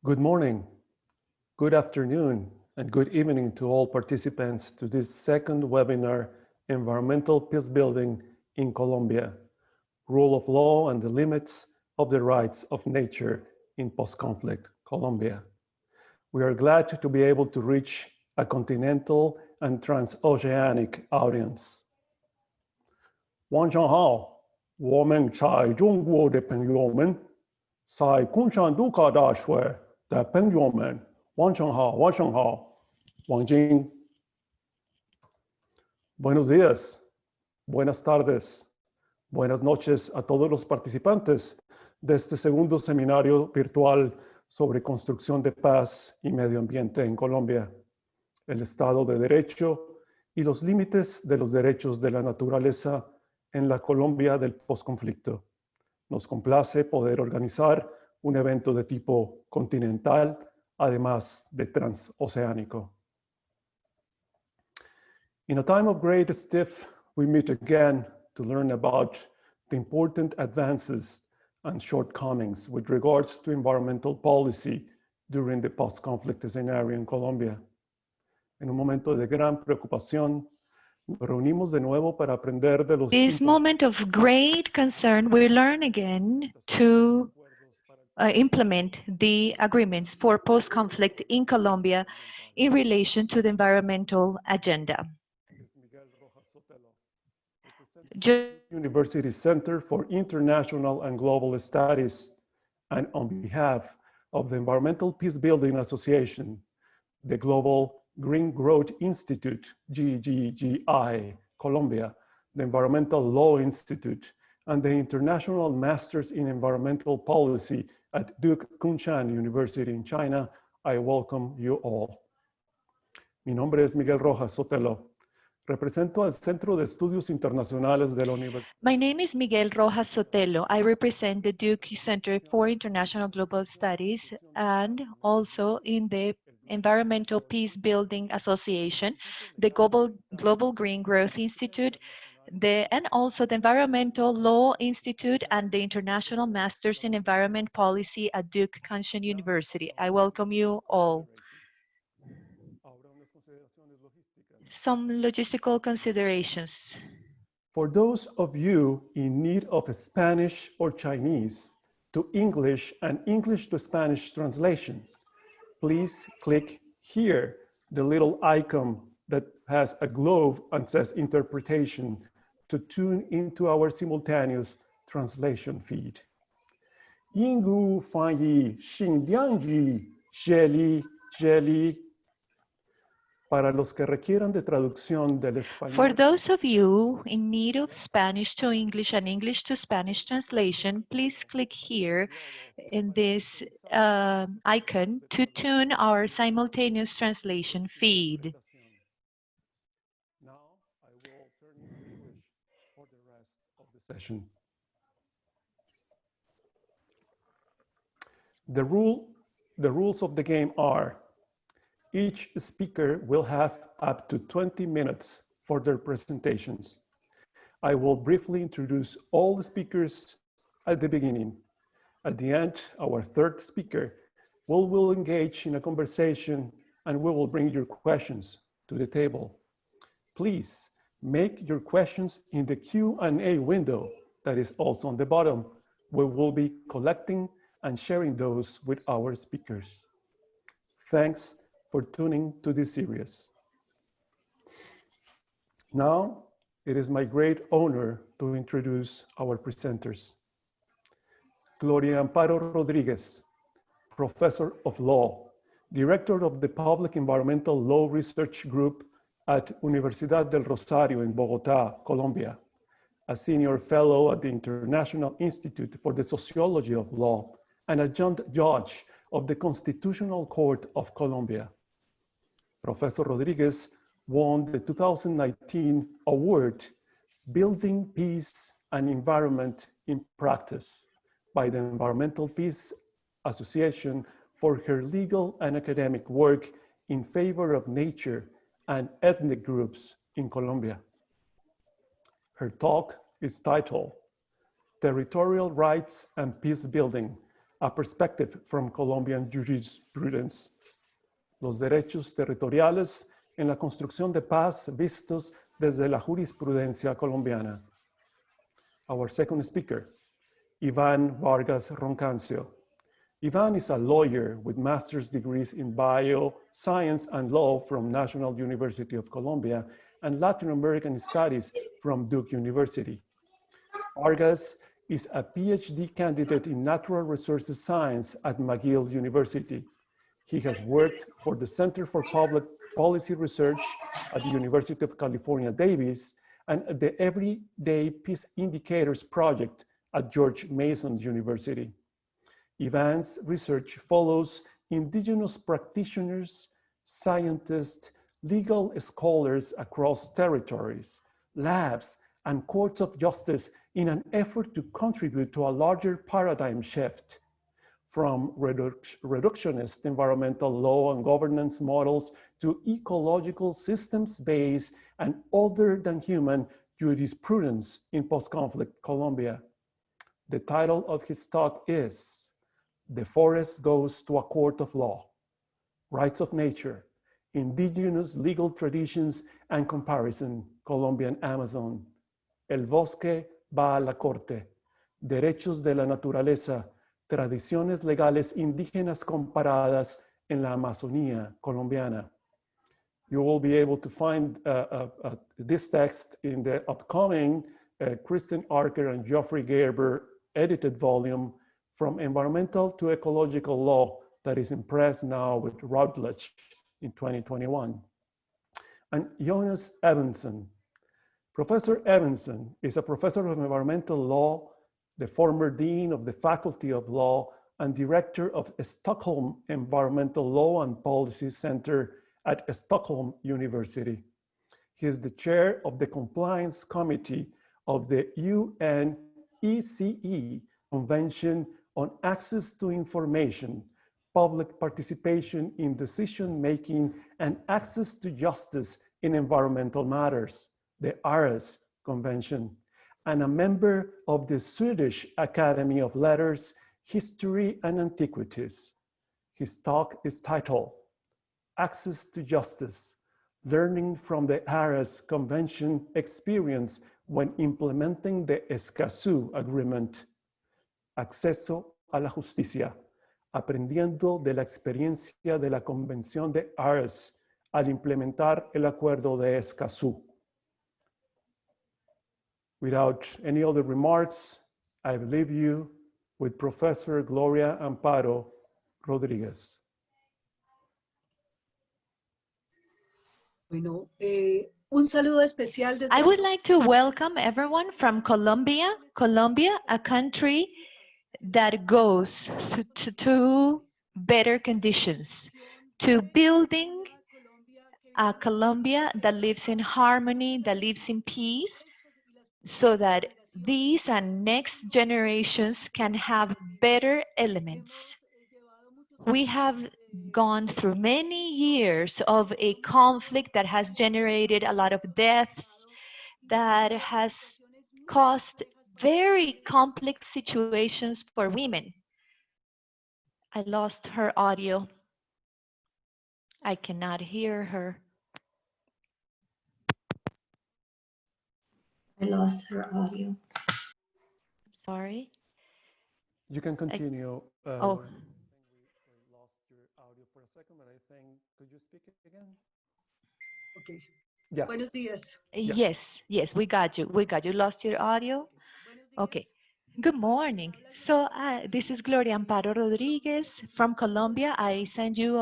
Good morning, good afternoon, and good evening to all participants to this second webinar, Environmental Peace Building in Colombia, Rule of Law and the Limits of the Rights of Nature in Post-Conflict Colombia. We are glad to be able to reach a continental and transoceanic audience. 晚上好，我们在中国的朋友们，在共产杜卡大学的朋友们，晚上好，晚上好，王晶。Buenos días, buenas tardes, buenas noches a todos los participantes de este segundo seminario virtual sobre construcción de paz y medio ambiente en Colombia, el Estado de Derecho y los límites de los derechos de la naturaleza en la Colombia del posconflicto. Nos complace poder organizar un evento de tipo continental, además de transoceánico. In a time of great stiff, we meet again to learn about the important advances and shortcomings with regards to environmental policy during the post-conflict scenario in Colombia. En un momento de gran preocupación, nos reunimos de nuevo para aprender de los... This moment of great concern, we learn again to implement the agreements for post-conflict in Colombia in relation to the environmental agenda. University Center for International and Global Studies, and on behalf of the Environmental Peace Building Association, the Global Green Growth Institute, GGGI, Colombia, the Environmental Law Institute, and the International Masters in Environmental Policy at Duke Kunshan University in China, I welcome you all. Mi nombre es Miguel Rojas Sotelo. Represento al Centro de Estudios Internacionales de la Universidad. My name is Miguel Rojas Sotelo. I represent the Duke Center for International Global Studies and also in the Environmental Peace Building Association, the Global Green Growth Institute, and also the Environmental Law Institute and the International Masters in Environment Policy at Duke Kunshan University. I welcome you all. Some logistical considerations. For those of you in need of a Spanish or Chinese to English and English to Spanish translation, please click here, the little icon that has a globe and says interpretation to tune into our simultaneous translation feed. Yingu Fanyi Xindiangji Jeli Jeli. Para los que requieran de traducción del español. For those of you in need of Spanish to English and English to Spanish translation, please click here in this icon to tune our simultaneous translation feed. Now I will turn into English for the rest of the session. The rules of the game are: each speaker will have up to 20 minutes for their presentations. I will briefly introduce all the speakers at the beginning. At the end, our third speaker will engage in a conversation and we will bring your questions to the table. Please make your questions in the Q&A window that is also on the bottom. We will be collecting and sharing those with our speakers. Thanks for tuning to this series. Now, it is my great honor to introduce our presenters. GLORIA Amparo Rodriguez, Professor of Law, Director of the Public Environmental Law Research Group at Universidad del Rosario in Bogotá, Colombia, a Senior Fellow at the International Institute for the Sociology of Law, and adjunct judge of the Constitutional Court of Colombia. Professor Rodriguez won the 2019 award, Building Peace and Environment in Practice, by the Environmental Peace Association for her legal and academic work in favor of nature and ethnic groups in Colombia. Her talk is titled, Territorial Rights and Peace Building a perspective from Colombian jurisprudence. Los derechos territoriales en la construcción de paz vistos desde la jurisprudencia colombiana. Our second speaker, Iván Vargas Roncancio. Iván is a lawyer with master's degrees in bioscience and law from National University of Colombia and Latin American Studies from Duke University. Vargas is a Ph.D. candidate in natural resources science at McGill University. He has worked for the Center for Public Policy Research at the University of California, Davis, and the Everyday Peace Indicators Project at George Mason University. Iván's research follows indigenous practitioners, scientists, legal scholars across territories, labs, and courts of justice in an effort to contribute to a larger paradigm shift from reductionist environmental law and governance models to ecological systems-based and other than human jurisprudence in post-conflict Colombia. The title of his talk is "The Forest Goes to a Court of Law: Rights of Nature, Indigenous Legal Traditions and Comparison, Colombian Amazon. El bosque va a la corte. Derechos de la naturaleza, tradiciones legales indígenas comparadas en la Amazonía colombiana." You will be able to find this text in the upcoming Kristen Archer and Geoffrey Gerber edited volume From Environmental to Ecological Law that is in press now with Routledge in 2021. And Jonas Ebbesson. Professor Ebbesson is a professor of environmental law, the former dean of the Faculty of Law, and director of Stockholm Environmental Law and Policy Center at Stockholm University. He is the chair of the Compliance Committee of the UNECE Convention on Access to Information, Public Participation in Decision-Making, and Access to Justice in Environmental Matters, the Aarhus Convention, and a member of the Swedish Academy of Letters, History and Antiquities. His talk is titled, "Access to Justice, Learning from the Aarhus Convention Experience when Implementing the Escazú Agreement. Acceso a la Justicia, aprendiendo de la experiencia de la Convención de Aarhus al implementar el Acuerdo de Escazú." Without any other remarks, I leave you with Professor Gloria Amparo Rodríguez. Bueno, un saludo especial desde I would like to welcome everyone from Colombia, a country that goes to better conditions, to building a Colombia that lives in harmony, that lives in peace, so that these and next generations can have better elements. We have gone through many years of a conflict that has generated a lot of deaths, that has caused very complex situations for women. I lost her audio. I cannot hear her. I lost her audio. I'm sorry. You can continue. Oh. We lost your audio for a second, but I think, could you speak it again? Okay. Yes. Buenos días. Yes, we got you. Lost your audio? Okay. Good morning. So this is Gloria Amparo Rodriguez from Colombia. I send you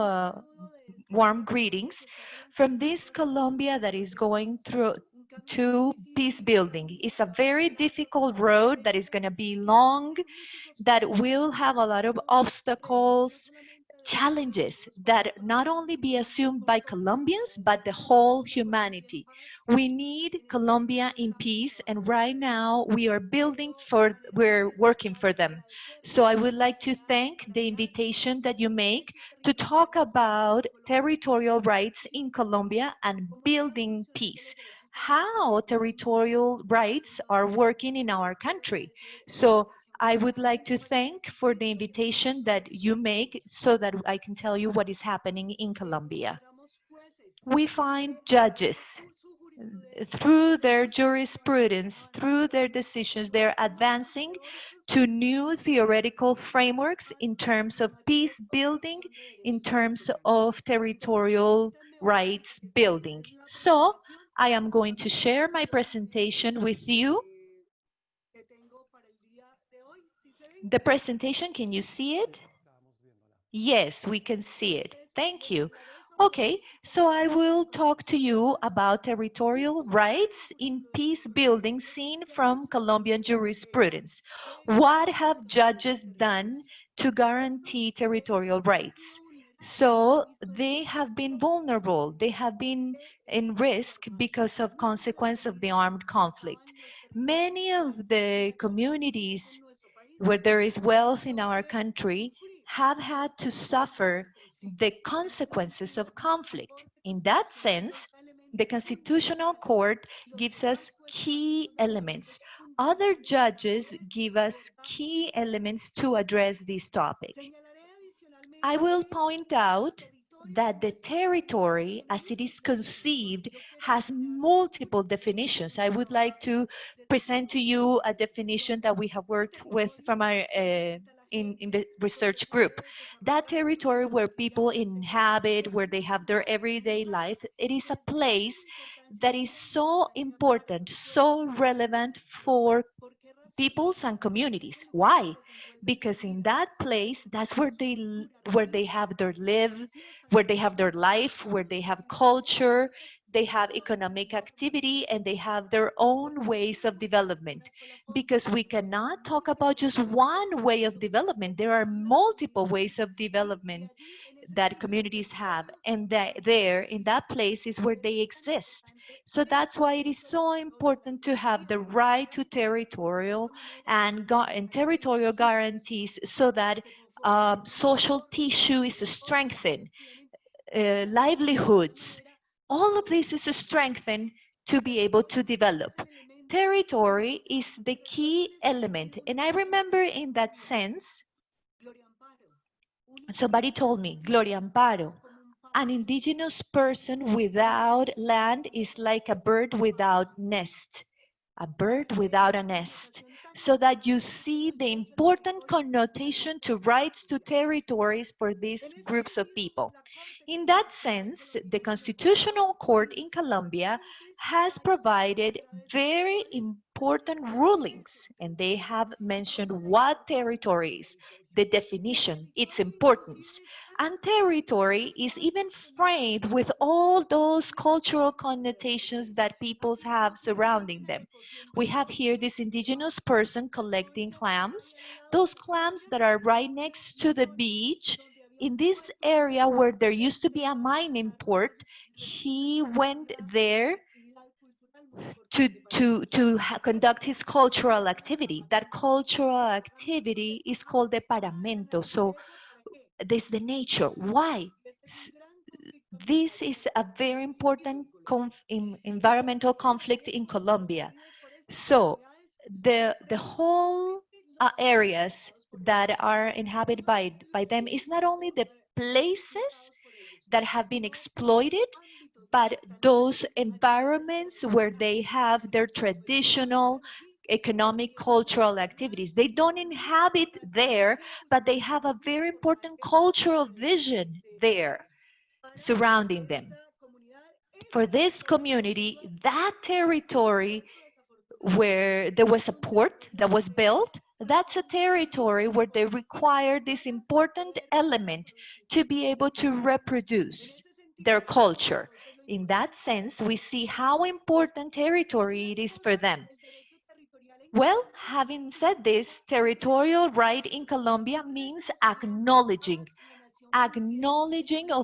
warm greetings from this Colombia that is going through to peace building. It's a very difficult road that is going to be long, that will have a lot of obstacles, challenges that not only be assumed by Colombians, but the whole humanity. We need Colombia in peace, and right now we're working for them. So I would like to thank the invitation that you make to talk about territorial rights in Colombia and building peace. How territorial rights are working in our country. So I would like to thank for the invitation that you make so that I can tell you what is happening in Colombia. We find judges through their jurisprudence, through their decisions, they're advancing to new theoretical frameworks in terms of peace building, in terms of territorial rights building. So I am going to share my presentation with you. The presentation, can you see it? Yes, we can see it. Thank you. Okay, so I will talk to you about territorial rights in peace building seen from Colombian jurisprudence. What have judges done to guarantee territorial rights? So they have been vulnerable. They have been in risk because of consequence of the armed conflict. Many of the communities where there is wealth in our country have had to suffer the consequences of conflict. In that sense, the Constitutional Court gives us key elements. Other judges give us key elements to address this topic. I will point out that the territory, as it is conceived, has multiple definitions. I would like to present to you a definition that we have worked with from our in the research group. That territory where people inhabit, where they have their everyday life, it is a place that is so important, so relevant for peoples and communities. Why? Because in that place, that's where they have their live, where they have their life, where they have culture, they have economic activity, and they have their own ways of development. Because we cannot talk about just one way of development. There are multiple ways of development that communities have, and that there in that place is where they exist. So that's why it is so important to have the right to territorial and territorial guarantees so that social tissue is strengthened, livelihoods, all of this is strengthened to be able to develop. Territory is the key element, and I remember in that sense, somebody told me, Gloria Amparo, an indigenous person without land is like a bird without nest. A bird without a nest. So that you see the important connotation to rights to territories for these groups of people. In that sense, the Constitutional Court in Colombia has provided very important rulings, and they have mentioned what territory is, the definition, its importance. And territory is even framed with all those cultural connotations that peoples have surrounding them. We have here this indigenous person collecting clams, those clams that are right next to the beach. In this area where there used to be a mining port, he went there to conduct his cultural activity. That cultural activity is called the paramento. So this is the nature. Why? This is a very important environmental conflict in Colombia. So the whole areas that are inhabited by them is not only the places that have been exploited, but those environments where they have their traditional economic cultural activities. They don't inhabit there, but they have a very important cultural vision there surrounding them. For this community, that territory where there was a port that was built, that's a territory where they require this important element to be able to reproduce their culture. In that sense, we see how important territory it is for them. Well, having said this, territorial right in Colombia means acknowledging of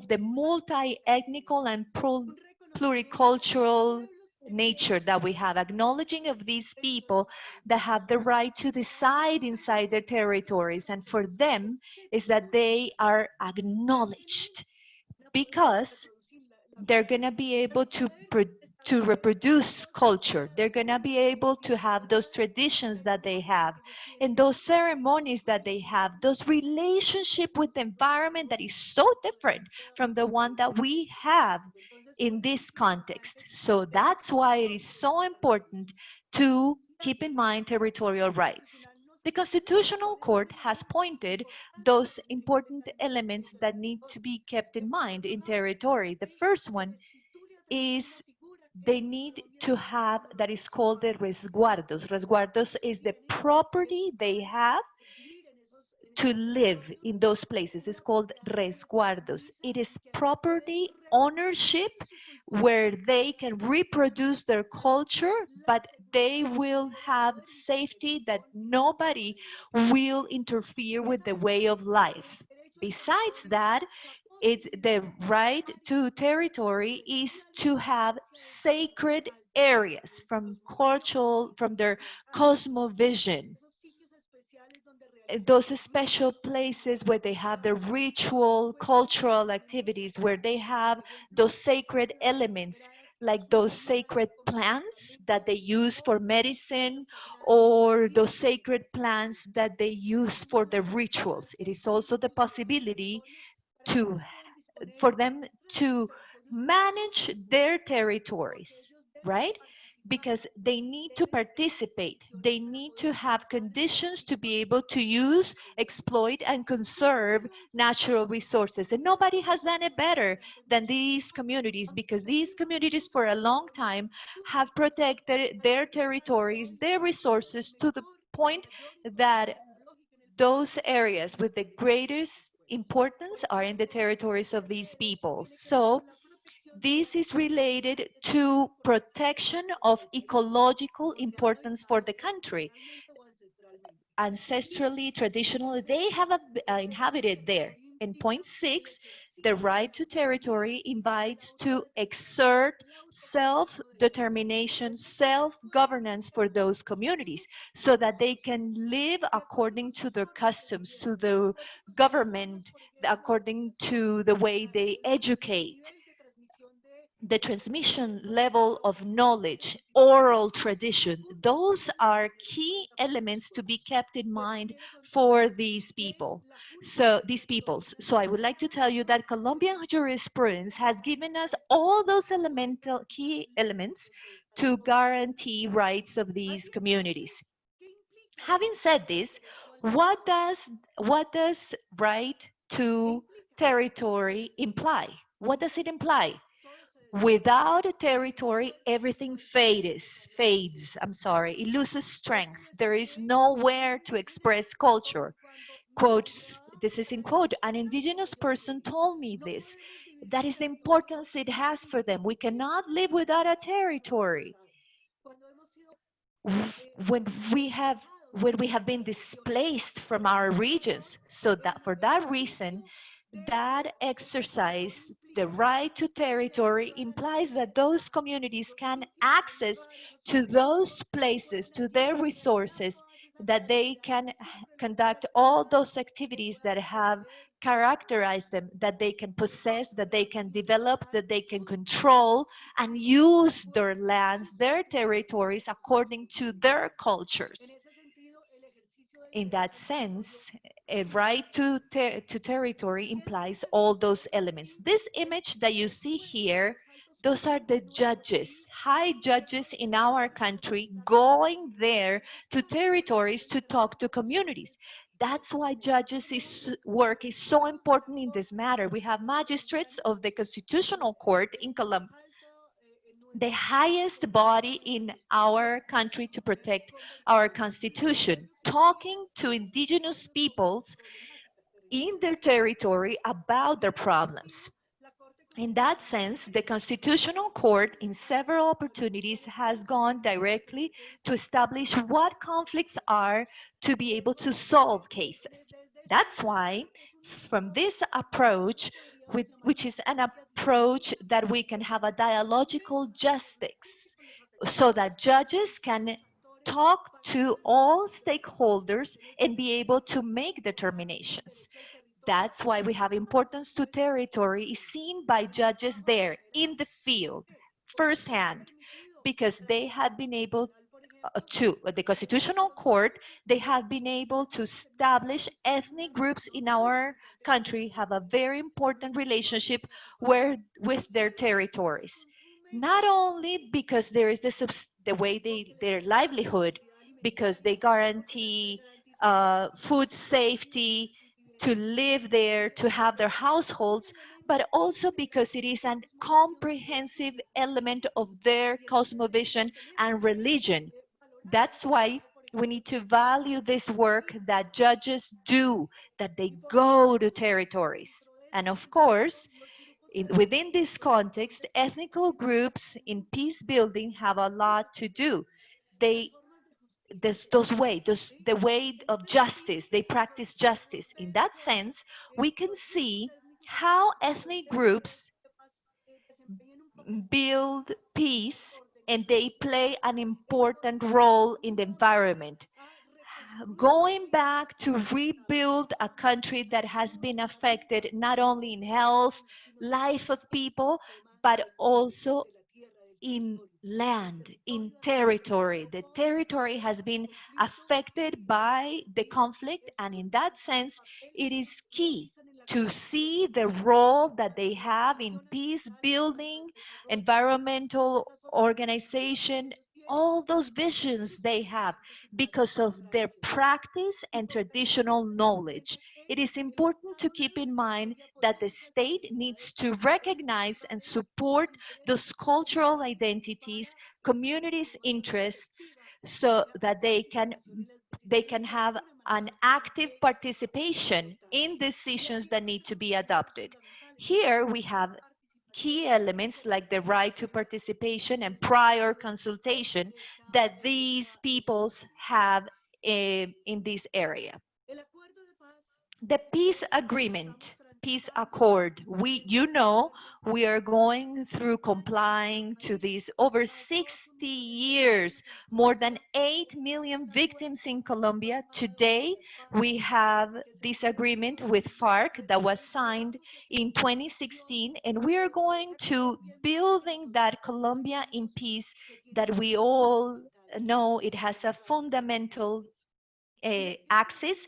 the multi-ethnical and pluricultural nature that we have, acknowledging of these people that have the right to decide inside their territories. And for them is that they are acknowledged because they're going to be able to reproduce culture. They're going to be able to have those traditions that they have and those ceremonies that they have, those relationship with the environment that is so different from the one that we have in this context. So that's why it is so important to keep in mind territorial rights. The Constitutional Court has pointed those important elements that need to be kept in mind in territory. The first one is they need to have that is called the resguardos. Resguardos is the property they have to live in those places. It's called resguardos. It is property ownership where they can reproduce their culture, but they will have safety that nobody will interfere with the way of life. Besides that, the right to territory is to have sacred areas from cultural, from their cosmovision, those special places where they have the ritual cultural activities, where they have those sacred elements like those sacred plants that they use for medicine or those sacred plants that they use for the rituals. It is also the possibility to for them to manage their territories, right? Because they need to participate. They need to have conditions to be able to use, exploit, and conserve natural resources. And nobody has done it better than these communities, because these communities for a long time have protected their territories, their resources, to the point that those areas with the greatest importance are in the territories of these people. So this is related to protection of ecological importance for the country. Ancestrally, traditionally, they have inhabited there. In point 6, the right to territory invites to exert self-determination, self-governance for those communities so that they can live according to their customs, to the government, according to the way they educate, the transmission level of knowledge, oral tradition. Those are key elements to be kept in mind for these people. So these peoples. So I would like to tell you that Colombian jurisprudence has given us all those elemental key elements to guarantee rights of these communities. Having said this, what does right to territory imply? What does it imply? Without a territory, everything fades, I'm sorry, it loses strength. There is nowhere to express culture. Quotes, this is in quote, an indigenous person told me this. That is the importance it has for them. We cannot live without a territory. When we have when we have been displaced from our regions. So that for that reason, that exercise, the right to territory, implies that those communities can access to those places, to their resources, that they can conduct all those activities that have characterized them, that they can possess, that they can develop, that they can control, and use their lands, their territories according to their cultures. In that sense, a right to territory implies all those elements. This image that you see here, those are the judges, high judges in our country going there to territories to talk to communities. That's why work is so important in this matter. We have magistrates of the Constitutional Court in Colombia, the highest body in our country to protect our constitution, talking to indigenous peoples in their territory about their problems. In that sense, the Constitutional Court in several opportunities has gone directly to establish what conflicts are to be able to solve cases. That's why from this approach, which is an approach that we can have a dialogical justice, so that judges can talk to all stakeholders and be able to make determinations. That's why we have importance to territory is seen by judges there in the field. firsthand because they have been able to the Constitutional Court, they have been able to establish ethnic groups in our country have a very important relationship with their territories. Not only because there is the way their livelihood, because they guarantee food safety, to live there, to have their households, but also because it is a comprehensive element of their cosmovision and religion. That's why we need to value this work that judges do, that they go to territories. And of course, within this context, ethnical groups in peace building have a lot to do. They the way of justice, they practice justice. In that sense, we can see how ethnic groups build peace and they play an important role in the environment. Going back to rebuild a country that has been affected not only in health, life of people, but also in land, in territory. The territory has been affected by the conflict, and in that sense, it is key to see the role that they have in peace building, environmental organization, all those visions they have because of their practice and traditional knowledge. It is important to keep in mind that the state needs to recognize and support those cultural identities, communities' interests, so that they can have an active participation in decisions that need to be adopted. Here we have key elements like the right to participation and prior consultation that these peoples have in this area. The peace agreement, peace accord, we are going through complying to this over 60 years, more than 8 million victims in Colombia. Today, we have this agreement with FARC that was signed in 2016, and we are going to building that Colombia in peace that we all know it has a fundamental axis,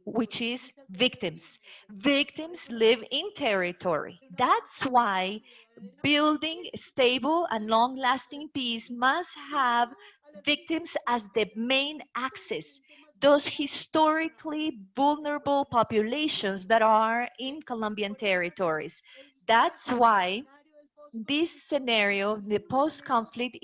which is victims. Victims live in territory. That's why building stable and long-lasting peace must have victims as the main axis. Those historically vulnerable populations that are in Colombian territories. That's why this scenario, the post-conflict,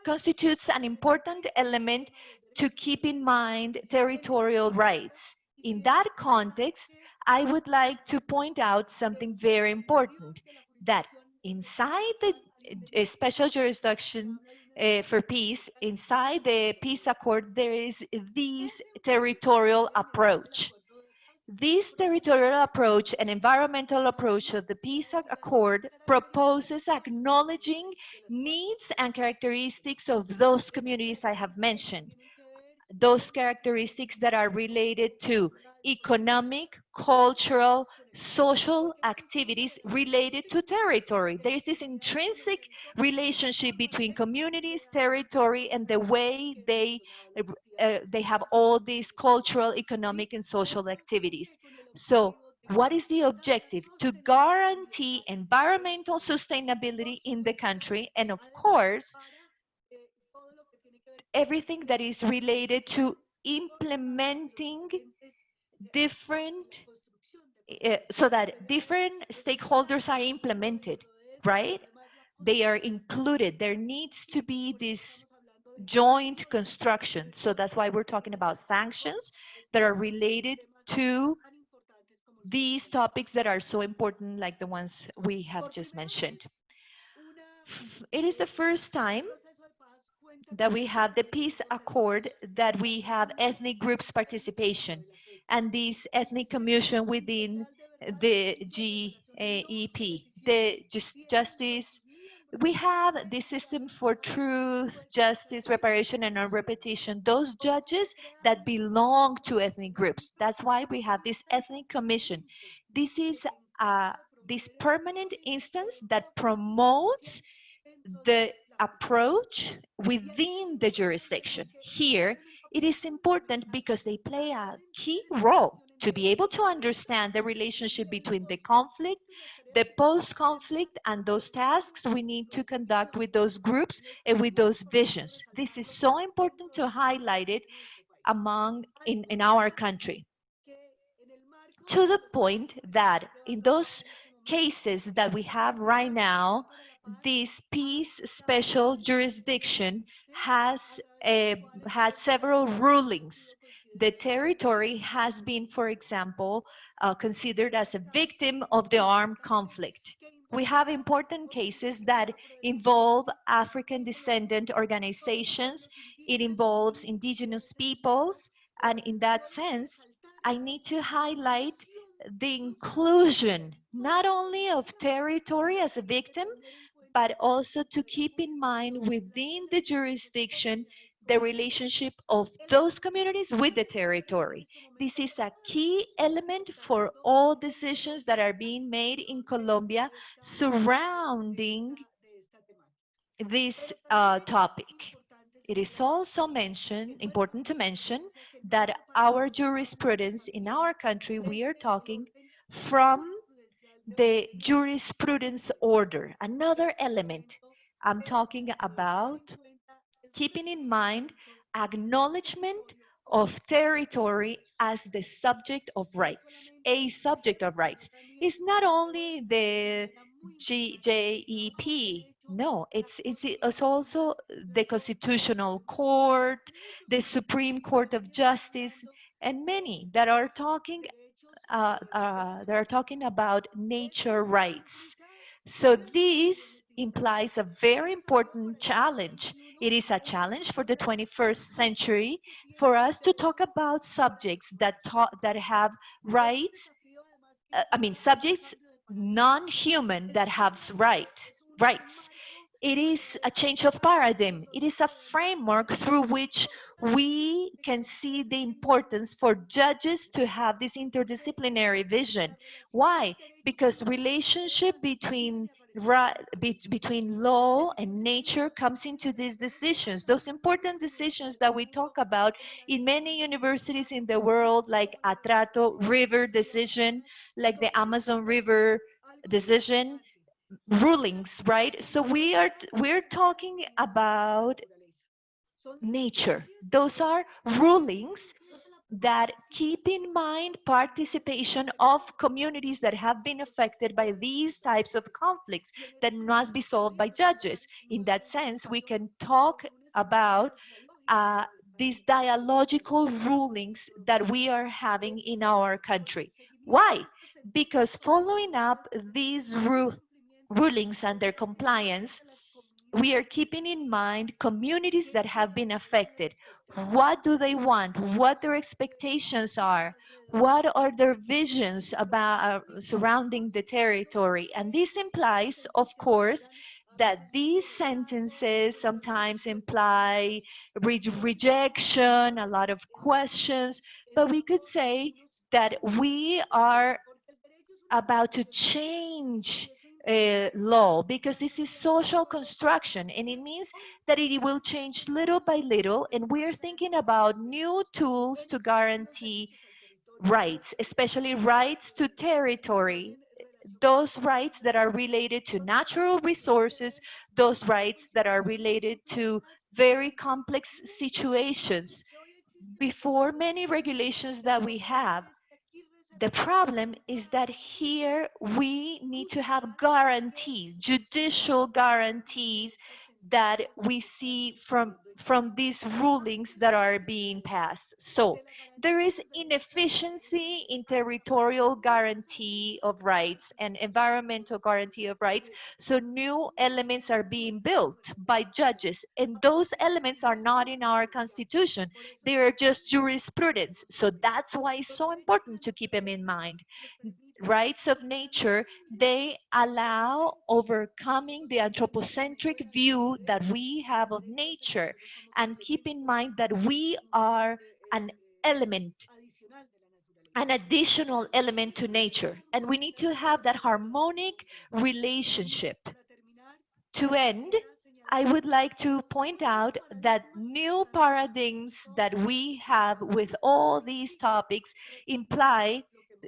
constitutes an important element to keep in mind territorial rights. In that context, I would like to point out something very important, that inside the special jurisdiction for peace, inside the peace accord, there is this territorial approach. This territorial approach and environmental approach of the Peace Accord proposes acknowledging needs and characteristics of those communities I have mentioned, those characteristics that are related to economic, cultural, social activities related to territory. There is this intrinsic relationship between communities, territory, and the way they have all these cultural, economic, and social activities. So what is the objective? To guarantee environmental sustainability in the country, and of course, everything that is related to implementing different, so that different stakeholders are implemented, right? They are included. There needs to be this joint construction. So that's why we're talking about sanctions that are related to these topics that are so important, like the ones we have just mentioned. It is the first time that we have the peace accord, that we have ethnic groups participation, and this ethnic commission within the GEP, the justice. We have the system for truth, justice, reparation, and non-repetition, those judges that belong to ethnic groups. That's why we have this ethnic commission. This is this permanent instance that promotes the approach within the jurisdiction. Here, it is important because they play a key role to be able to understand the relationship between the conflict, the post-conflict, and those tasks we need to conduct with those groups and with those visions. This is so important to highlight it in our country, to the point that in those cases that we have right now, this peace special jurisdiction has had several rulings. The territory has been, for example, considered as a victim of the armed conflict. We have important cases that involve African descendant organizations. It involves indigenous peoples. And in that sense, I need to highlight the inclusion, not only of territory as a victim, but also to keep in mind within the jurisdiction the relationship of those communities with the territory. This is a key element for all decisions that are being made in Colombia surrounding this topic. It is also important to mention that our jurisprudence in our country, we are talking from the jurisprudence order. Another element I'm talking about, keeping in mind acknowledgement of territory as the subject of rights. A subject of rights is not only the JEP. No, it's also the Constitutional Court, the Supreme Court of Justice, and many that are talking about nature rights. So this implies a very important challenge. It is a challenge for the 21st century for us to talk about subjects that have rights, subjects non-human that have rights. It is a change of paradigm. It is a framework through which we can see the importance for judges to have this interdisciplinary vision. Why? Because relationship between law and nature comes into these decisions. Those important decisions that we talk about in many universities in the world, like Atrato River decision, like the Amazon River decision, rulings, right? So we're talking about nature. Those are rulings that keep in mind participation of communities that have been affected by these types of conflicts that must be solved by judges. In that sense, we can talk about these dialogical rulings that we are having in our country. Why? Because following up these rulings and their compliance, we are keeping in mind communities that have been affected. What do they want? What their expectations are? What are their visions about surrounding the territory? And this implies, of course, that these sentences sometimes imply rejection, a lot of questions, but we could say that we are about to change law, because this is social construction, and it means that it will change little by little, and we are thinking about new tools to guarantee rights, especially rights to territory, those rights that are related to natural resources, those rights that are related to very complex situations. Before many regulations that we have, the problem is that here we need to have guarantees, judicial guarantees that we see from these rulings that are being passed. So there is inefficiency in territorial guarantee of rights and environmental guarantee of rights. So new elements are being built by judges, and those elements are not in our constitution. They are just jurisprudence. So that's why it's so important to keep them in mind. Rights of nature, they allow overcoming the anthropocentric view that we have of nature, and keep in mind that we are an element, an additional element to nature, and we need to have that harmonic relationship. To end, I would like to point out that new paradigms that we have with all these topics imply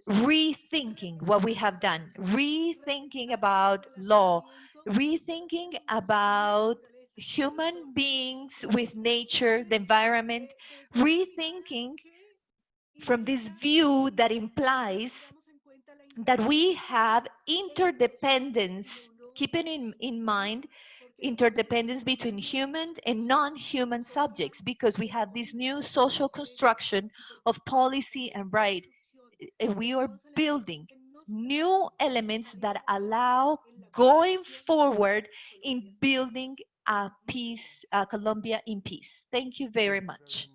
rethinking what we have done, rethinking about law, rethinking about human beings with nature, the environment, rethinking from this view that implies that we have interdependence, keeping in mind interdependence between human and non-human subjects, because we have this new social construction of policy and right, and we are building new elements that allow going forward in building a peace, Colombia in peace. Thank you very Thank you much.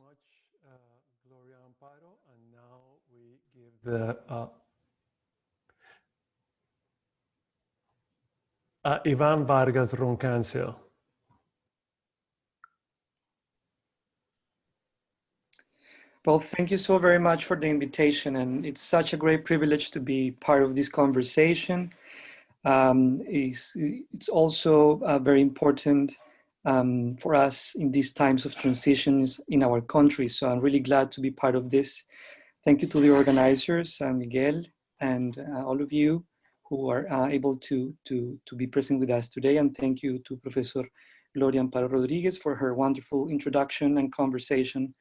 very much, Gloria Amparo. And now we give the Ivan Vargas Roncancio. Well, thank you so very much for the invitation, and it's such a great privilege to be part of this conversation. It's also very important for us in these times of transitions in our country, so I'm really glad to be part of this. Thank you to the organizers, Miguel, and all of you who are able to be present with us today, and thank you to Professor Gloria Amparo Rodriguez for her wonderful introduction and conversation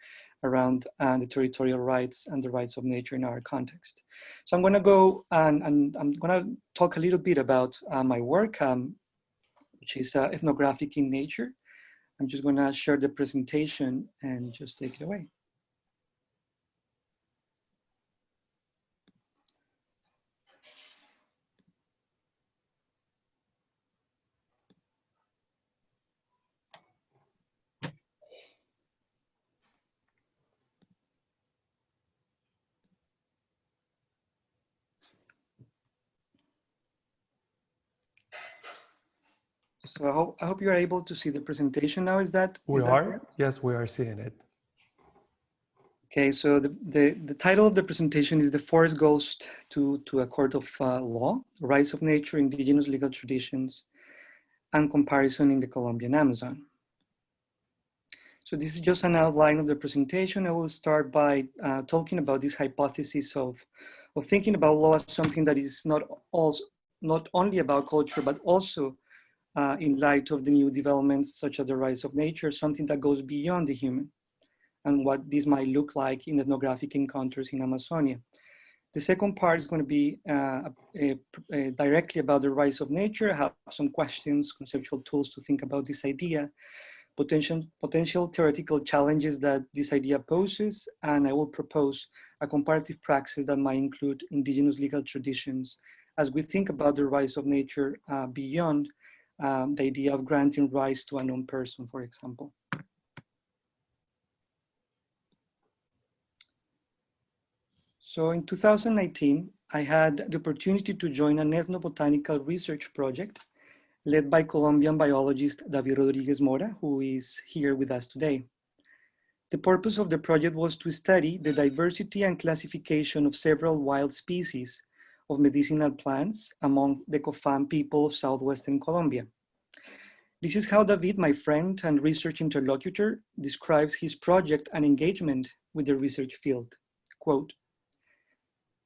around the territorial rights and the rights of nature in our context. So I'm going to go and I'm going to talk a little bit about my work, which is ethnographic in nature. I'm just going to share the presentation and just take it away. So I hope you are able to see the presentation now. Is that correct? Yes, we are seeing it. Okay, so the title of the presentation is The Forest Goes to a Court of Law, Rights of Nature, Indigenous Legal Traditions, and Comparison in the Colombian Amazon. So this is just an outline of the presentation. I will start by talking about this hypothesis of thinking about law as something that is not only about culture, but also in light of the new developments such as the rights of nature, something that goes beyond the human, and what this might look like in ethnographic encounters in Amazonia. The second part is going to be directly about the rights of nature. I have some questions, conceptual tools to think about this idea, potential theoretical challenges that this idea poses, and I will propose a comparative praxis that might include indigenous legal traditions as we think about the rights of nature beyond the idea of granting rights to a known person, for example. So in 2019, I had the opportunity to join an ethnobotanical research project led by Colombian biologist David Rodriguez Mora, who is here with us today. The purpose of the project was to study the diversity and classification of several wild species of medicinal plants among the Cofán people of southwestern Colombia. This is how David, my friend and research interlocutor, describes his project and engagement with the research field. Quote,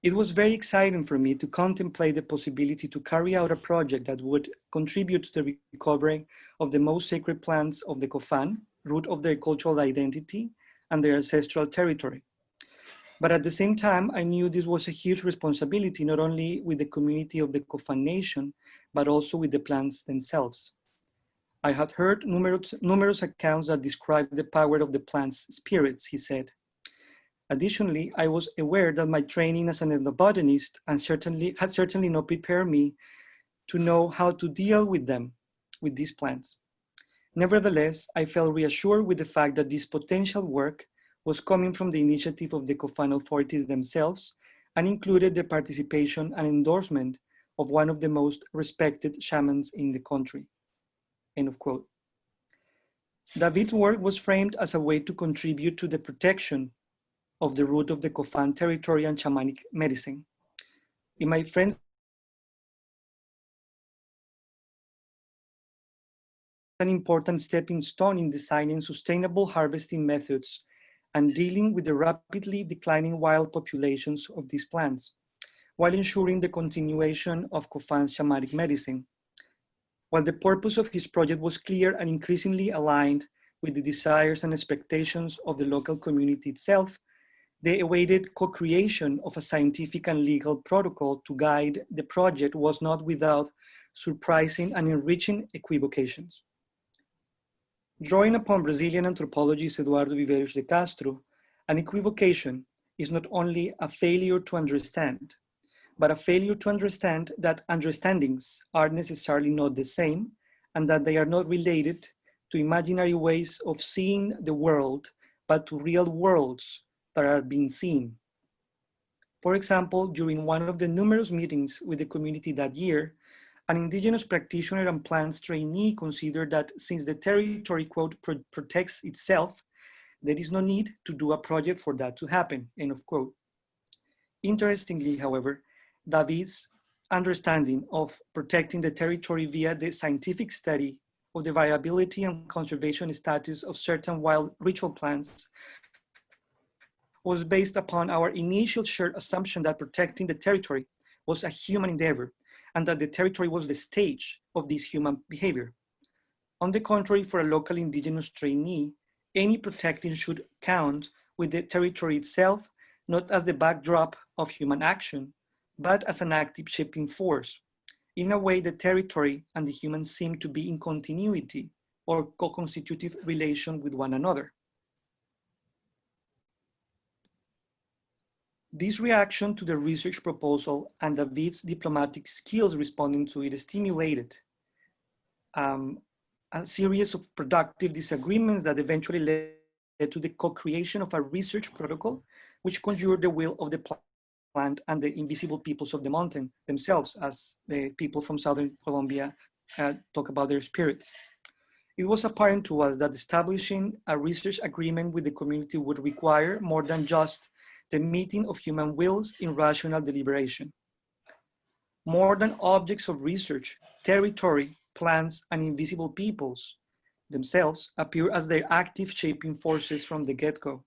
"It was very exciting for me to contemplate the possibility to carry out a project that would contribute to the recovery of the most sacred plants of the Cofán, root of their cultural identity and their ancestral territory. But at the same time, I knew this was a huge responsibility, not only with the community of the Cofán nation, but also with the plants themselves. I had heard numerous accounts that described the power of the plant's spirits," he said. "Additionally, I was aware that my training as an ethnobotanist had certainly not prepared me to know how to deal with these plants. Nevertheless, I felt reassured with the fact that this potential work was coming from the initiative of the Cofán authorities themselves and included the participation and endorsement of one of the most respected shamans in the country." End of quote. David's work was framed as a way to contribute to the protection of the root of the Cofán territory and shamanic medicine. In my friend's an important stepping stone in designing sustainable harvesting methods and dealing with the rapidly declining wild populations of these plants, while ensuring the continuation of Cofan's shamanic medicine. While the purpose of his project was clear and increasingly aligned with the desires and expectations of the local community itself, the awaited co-creation of a scientific and legal protocol to guide the project was not without surprising and enriching equivocations. Drawing upon Brazilian anthropologist Eduardo Viveiros de Castro, an equivocation is not only a failure to understand, but a failure to understand that understandings are necessarily not the same and that they are not related to imaginary ways of seeing the world, but to real worlds that are being seen. For example, during one of the numerous meetings with the community that year, an indigenous practitioner and plants trainee considered that since the territory, quote, protects itself, there is no need to do a project for that to happen, end of quote. Interestingly, however, David's understanding of protecting the territory via the scientific study of the viability and conservation status of certain wild ritual plants was based upon our initial shared assumption that protecting the territory was a human endeavor and that the territory was the stage of this human behavior. On the contrary, for a local indigenous trainee, any protecting should count with the territory itself, not as the backdrop of human action, but as an active shaping force. In a way, the territory and the human seem to be in continuity or co-constitutive relation with one another. This reaction to the research proposal and David's diplomatic skills responding to it stimulated a series of productive disagreements that eventually led to the co-creation of a research protocol, which conjured the will of the plant and the invisible peoples of the mountain themselves, as the people from southern Colombia talk about their spirits. It was apparent to us that establishing a research agreement with the community would require more than just the meeting of human wills in rational deliberation. More than objects of research, territory, plants, and invisible peoples themselves appear as their active shaping forces from the get-go.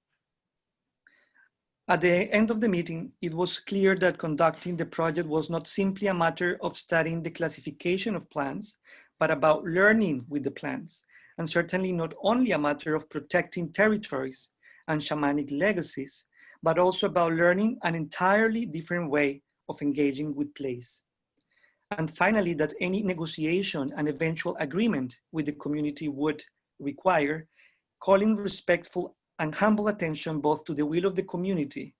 At the end of the meeting, it was clear that conducting the project was not simply a matter of studying the classification of plants, but about learning with the plants, and certainly not only a matter of protecting territories and shamanic legacies, but also about learning an entirely different way of engaging with place. And finally, that any negotiation and eventual agreement with the community would require calling respectful and humble attention both to the will of the community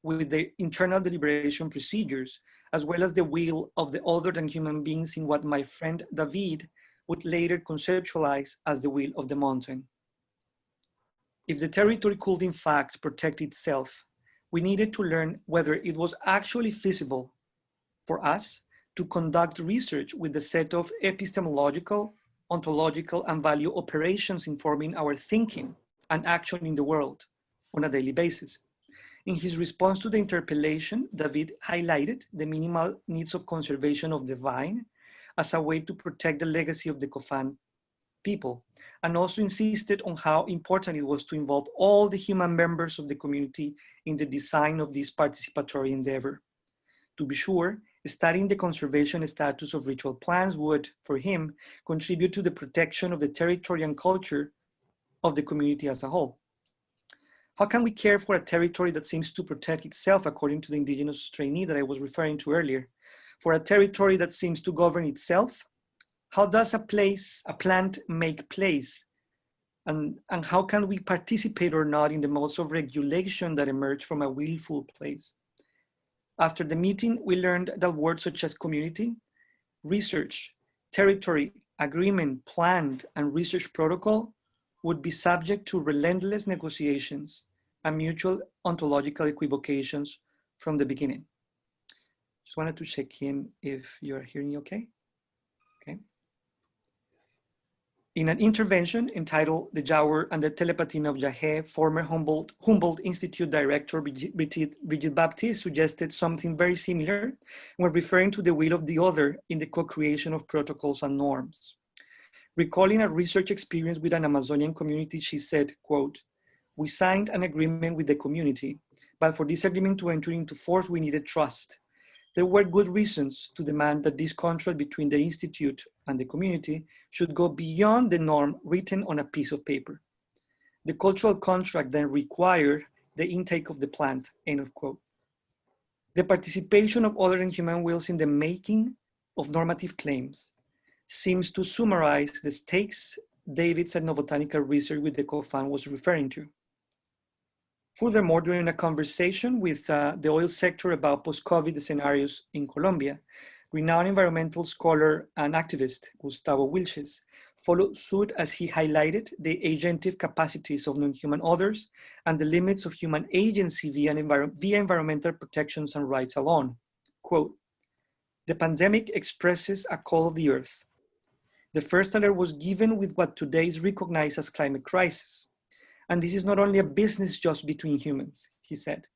with the internal deliberation procedures, as well as the will of the other than human beings in what my friend David would later conceptualize as the will of the mountain. If the territory could in fact protect itself, we needed to learn whether it was actually feasible for us to conduct research with the set of epistemological, ontological, and value operations informing our thinking and action in the world on a daily basis. In his response to the interpellation, David highlighted the minimal needs of conservation of the vine as a way to protect the legacy of the Cofan people, and also insisted on how important it was to involve all the human members of the community in the design of this participatory endeavor. To be sure, studying the conservation status of ritual plants would, for him, contribute to the protection of the territory and culture of the community as a whole. How can we care for a territory that seems to protect itself, according to the indigenous trainee that I was referring to earlier? For a territory that seems to govern itself? How does a plant make place? And how can we participate or not in the modes of regulation that emerge from a willful place? After the meeting, we learned that words such as community, research, territory, agreement, plant, and research protocol would be subject to relentless negotiations and mutual ontological equivocations from the beginning. Just wanted to check in if you're hearing me okay. Okay. In an intervention entitled The Jawer and the Telepathy of Yahé, former Humboldt Institute Director Brigitte Baptiste suggested something very similar when referring to the will of the other in the co-creation of protocols and norms. Recalling a research experience with an Amazonian community, she said, quote, "We signed an agreement with the community, but for this agreement to enter into force, we needed trust. There were good reasons to demand that this contract between the institute and the community should go beyond the norm written on a piece of paper. The cultural contract then required the intake of the plant," end of quote. The participation of other than human wills in the making of normative claims seems to summarize the stakes David's ethnobotanical research with the COFAN was referring to. Furthermore, during a conversation with the oil sector about post-COVID scenarios in Colombia, renowned environmental scholar and activist Gustavo Wilches followed suit as he highlighted the agentive capacities of non-human others and the limits of human agency via environmental protections and rights alone. Quote, "The pandemic expresses a call of the earth. The first alert was given with what today is recognized as climate crisis. And this is not only a business just between humans," he said.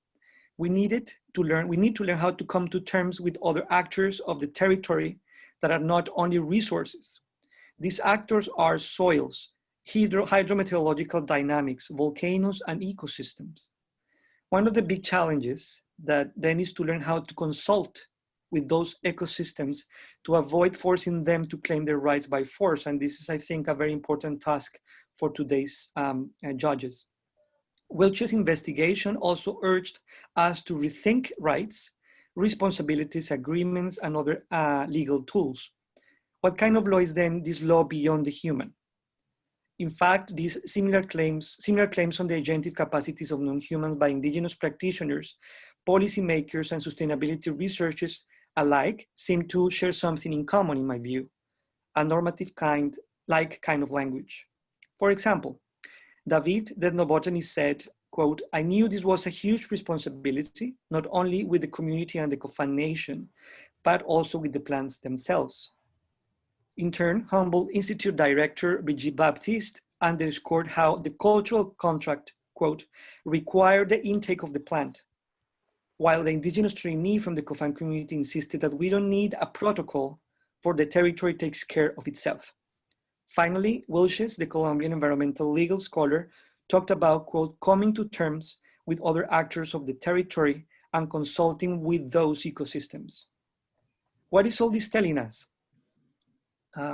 We need to learn how to come to terms with other actors of the territory that are not only resources. These actors are soils, hydrometeorological dynamics, volcanoes, and ecosystems. One of the big challenges that then is to learn how to consult with those ecosystems to avoid forcing them to claim their rights by force. And this is, I think, a very important task for today's judges. Wilches' investigation also urged us to rethink rights, responsibilities, agreements, and other legal tools. What kind of law is then this law beyond the human? In fact, these similar claims on the agentive capacities of non-humans by indigenous practitioners, policymakers, and sustainability researchers alike seem to share something in common, in my view, a normative kind of language. For example, David, the ethnobotanist, said, quote, "I knew this was a huge responsibility, not only with the community and the COFAN nation, but also with the plants themselves." In turn, Humboldt Institute Director Brigitte Baptiste underscored how the cultural contract, quote, "required the intake of the plant," while the indigenous trainee from the COFAN community insisted that we don't need a protocol, for the territory takes care of itself. Finally, Wilches, the Colombian environmental legal scholar, talked about, quote, "coming to terms with other actors of the territory and consulting with those ecosystems." What is all this telling us?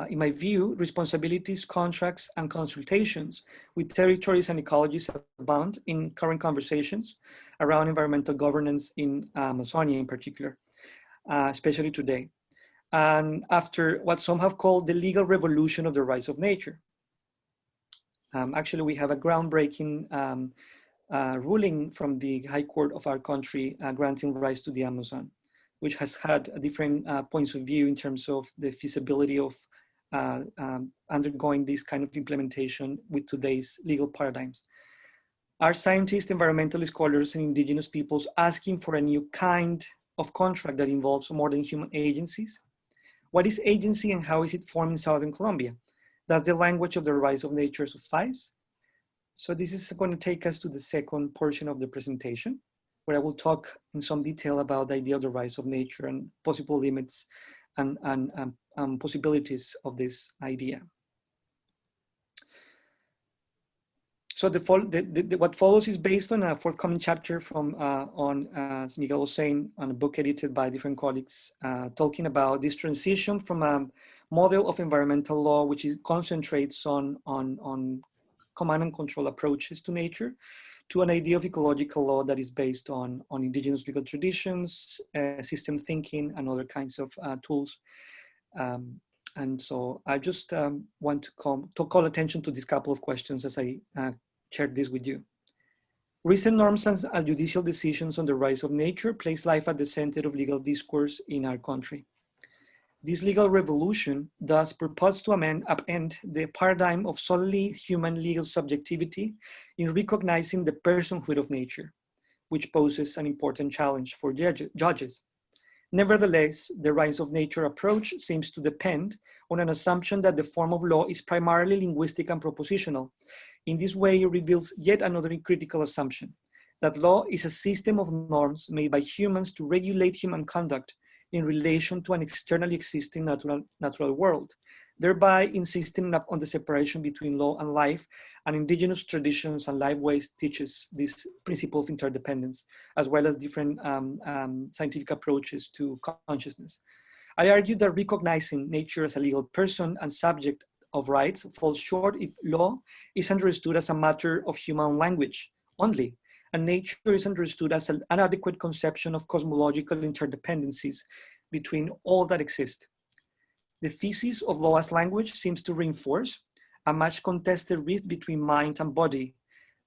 In my view, responsibilities, contracts, and consultations with territories and ecologies abound in current conversations around environmental governance in Amazonia in particular, especially today. And after what some have called the legal revolution of the rights of nature. Actually, we have a groundbreaking ruling from the High Court of our country granting rights to the Amazon, which has had different points of view in terms of the feasibility of undergoing this kind of implementation with today's legal paradigms. Are scientists, environmental scholars, and indigenous peoples asking for a new kind of contract that involves more than human agencies? What is agency and how is it formed in Southern Colombia? Does the language of the rights of nature suffice? So this is going to take us to the second portion of the presentation, where I will talk in some detail about the idea of the rights of nature and possible limits and possibilities of this idea. So what follows is based on a forthcoming chapter from as Miguel was saying, on a book edited by different colleagues, talking about this transition from a model of environmental law, which concentrates on command and control approaches to nature, to an idea of ecological law that is based on indigenous legal traditions, system thinking, and other kinds of tools. And so I just want to call attention to these couple of questions as I share this with you. Recent norms and judicial decisions on the rights of nature place life at the center of legal discourse in our country. This legal revolution thus purports to upend the paradigm of solely human legal subjectivity in recognizing the personhood of nature, which poses an important challenge for judges. Nevertheless, the rights of nature approach seems to depend on an assumption that the form of law is primarily linguistic and propositional. In this way, it reveals yet another critical assumption, that law is a system of norms made by humans to regulate human conduct in relation to an externally existing natural world, thereby insisting on the separation between law and life, and indigenous traditions and life ways teaches this principle of interdependence, as well as different scientific approaches to consciousness. I argue that recognizing nature as a legal person and subject of rights falls short if law is understood as a matter of human language only, and nature is understood as an adequate conception of cosmological interdependencies between all that exist. The thesis of law as language seems to reinforce a much contested rift between mind and body,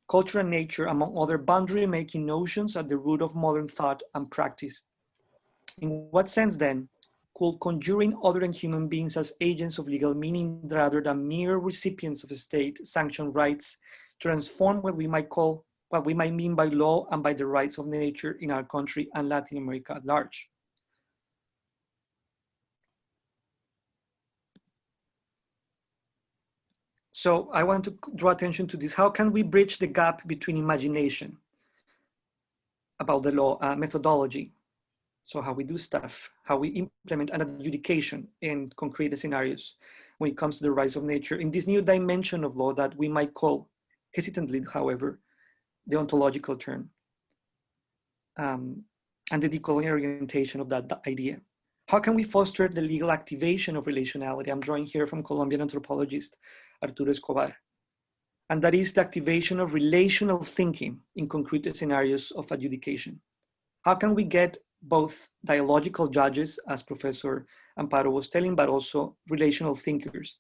culture and nature, among other boundary-making notions at the root of modern thought and practice. In what sense then could conjuring other than human beings as agents of legal meaning rather than mere recipients of state-sanctioned rights transform what we might mean by law and by the rights of nature in our country and Latin America at large? So I want to draw attention to this. How can we bridge the gap between imagination about the law methodology? So how we do stuff, how we implement an adjudication in concrete scenarios when it comes to the rights of nature in this new dimension of law that we might call, hesitantly, however, the ontological term, and the decolonial orientation of that idea. How can we foster the legal activation of relationality? I'm drawing here from Colombian anthropologist Arturo Escobar. And that is the activation of relational thinking in concrete scenarios of adjudication. How can we get both dialogical judges, as Professor Amparo was telling, but also relational thinkers?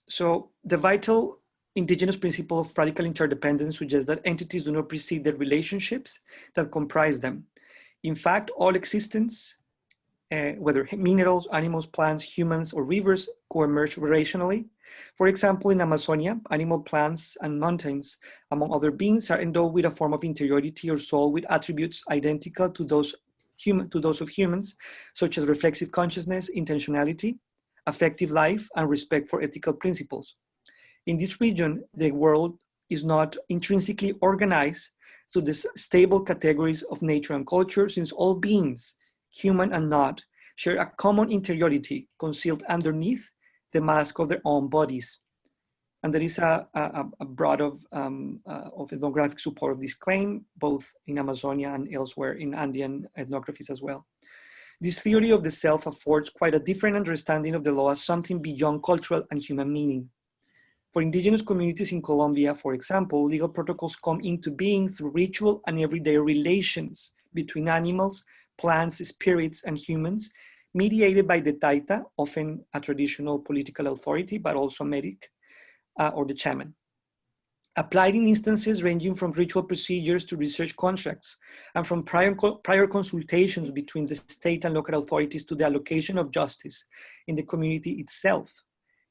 So the vital indigenous principle of radical interdependence suggests that entities do not precede the relationships that comprise them. In fact, all existence, whether minerals, animals, plants, humans, or rivers, co-emerge relationally. For example, in Amazonia, animal, plants, and mountains, among other beings, are endowed with a form of interiority or soul with attributes identical to those of humans, such as reflexive consciousness, intentionality, affective life, and respect for ethical principles. In this region, the world is not intrinsically organized to the stable categories of nature and culture, since all beings, human and not, share a common interiority concealed underneath the mask of their own bodies. And there is a broad of ethnographic support of this claim, both in Amazonia and elsewhere in Andean ethnographies as well. This theory of the self affords quite a different understanding of the law as something beyond cultural and human meaning. For indigenous communities in Colombia, for example, legal protocols come into being through ritual and everyday relations between animals, plants, spirits, and humans, mediated by the taita, often a traditional political authority, but also a medic, or the shaman. Applied in instances ranging from ritual procedures to research contracts, and from prior consultations between the state and local authorities to the allocation of justice in the community itself.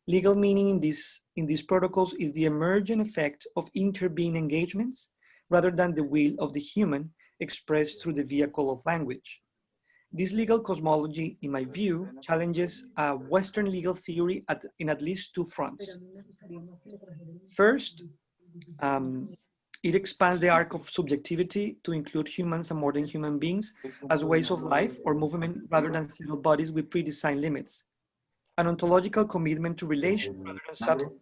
Legal meaning in these protocols is the emergent effect of interbeing engagements rather than the will of the human expressed through the vehicle of language. This legal cosmology, in my view, challenges Western legal theory in at least two fronts. First, it expands the arc of subjectivity to include humans and more than human beings as ways of life or movement rather than single bodies with pre-designed limits. An ontological commitment to relation rather than substance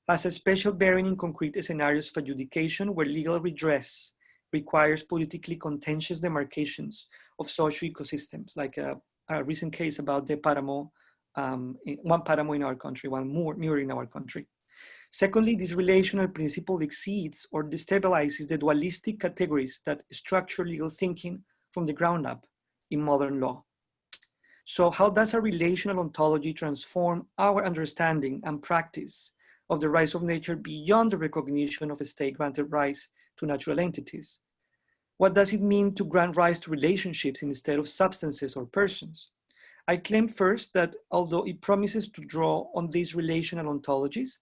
has a special bearing in concrete scenarios of adjudication where legal redress requires politically contentious demarcations of social ecosystems, like a recent case about the paramo, one paramo in our country, one muir in our country. Secondly, this relational principle exceeds or destabilizes the dualistic categories that structure legal thinking from the ground up in modern law. So how does a relational ontology transform our understanding and practice of the rights of nature beyond the recognition of a state-granted rights to natural entities? What does it mean to grant rights to relationships instead of substances or persons? I claim first that although it promises to draw on these relational ontologies,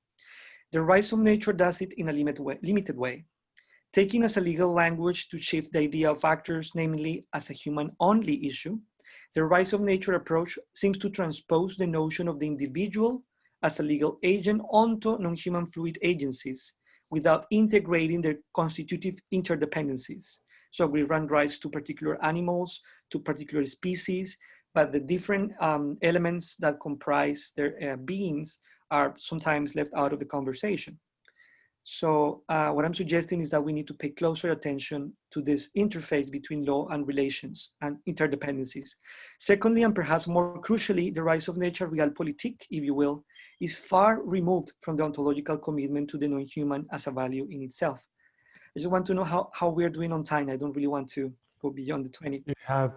the rights of nature does it in a limited way, taking as a legal language to shift the idea of actors, namely as a human-only issue. The rights of nature approach seems to transpose the notion of the individual as a legal agent onto non-human fluid agencies without integrating their constitutive interdependencies. So we grant rights to particular animals, to particular species, but the different elements that comprise their beings are sometimes left out of the conversation. So what I'm suggesting is that we need to pay closer attention to this interface between law and relations and interdependencies. Secondly, and perhaps more crucially, the rise of nature realpolitik, if you will, is far removed from the ontological commitment to the non-human as a value in itself. I just want to know how we're doing on time. I don't really want to go beyond the 20. You have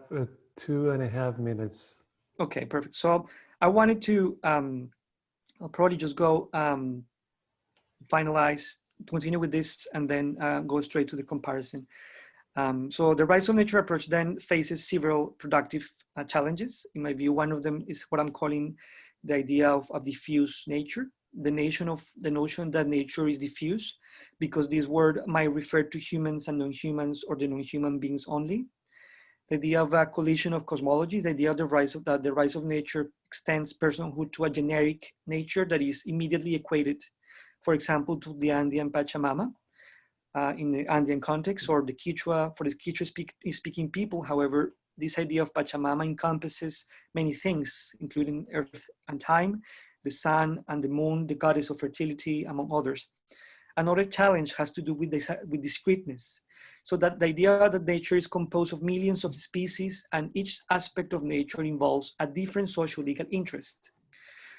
2.5 minutes. Okay, perfect. So I wanted to, I'll probably just go finalize, continue with this, and then go straight to the comparison. So the rise of nature approach then faces several productive challenges. In my view, one of them is what I'm calling the idea of diffuse nature, the notion that nature is diffuse, because this word might refer to humans and non-humans or the non-human beings only. The idea of a collision of cosmologies, the idea of the rise of nature extends personhood to a generic nature that is immediately equated, for example, to the Andean Pachamama in the Andean context, or the Quechua, for the Quechua-speaking people. However, this idea of Pachamama encompasses many things, including earth and time, the sun and the moon, the goddess of fertility, among others. Another challenge has to do with discreteness. So that the idea that nature is composed of millions of species and each aspect of nature involves a different social legal interest.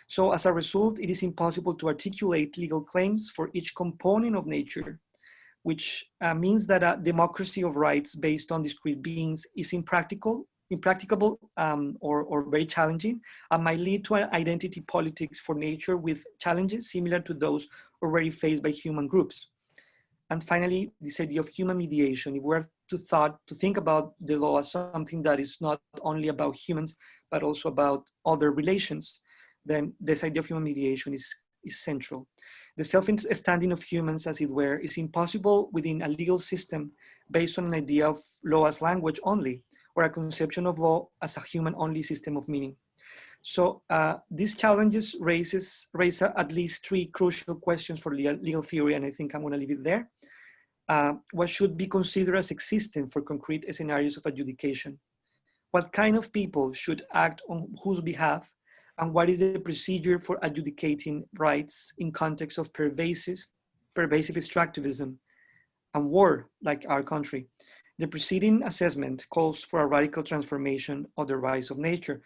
So as a result, it is impossible to articulate legal claims for each component of nature, which means that a democracy of rights based on discrete beings is impracticable or very challenging, and might lead to an identity politics for nature with challenges similar to those already faced by human groups. And finally, this idea of human mediation. If we're to think about the law as something that is not only about humans, but also about other relations, then this idea of human mediation is central. The self-standing of humans, as it were, is impossible within a legal system based on an idea of law as language only, or a conception of law as a human-only system of meaning. So these challenges raise at least three crucial questions for legal theory, and I think I'm going to leave it there. What should be considered as existent for concrete scenarios of adjudication? What kind of people should act on whose behalf? And what is the procedure for adjudicating rights in context of pervasive extractivism and war, like our country? The preceding assessment calls for a radical transformation of the rise of nature.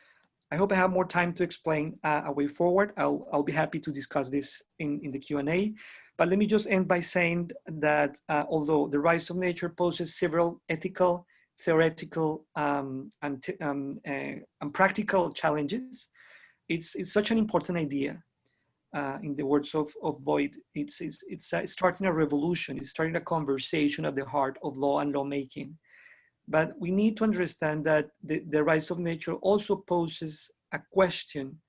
I hope I have more time to explain a way forward. I'll be happy to discuss this in the Q&A. But let me just end by saying that although the rise of nature poses several ethical, theoretical, and practical challenges, it's such an important idea. In the words of Boyd, it's starting a revolution. It's starting a conversation at the heart of law and lawmaking. But we need to understand that the rise of nature also poses a question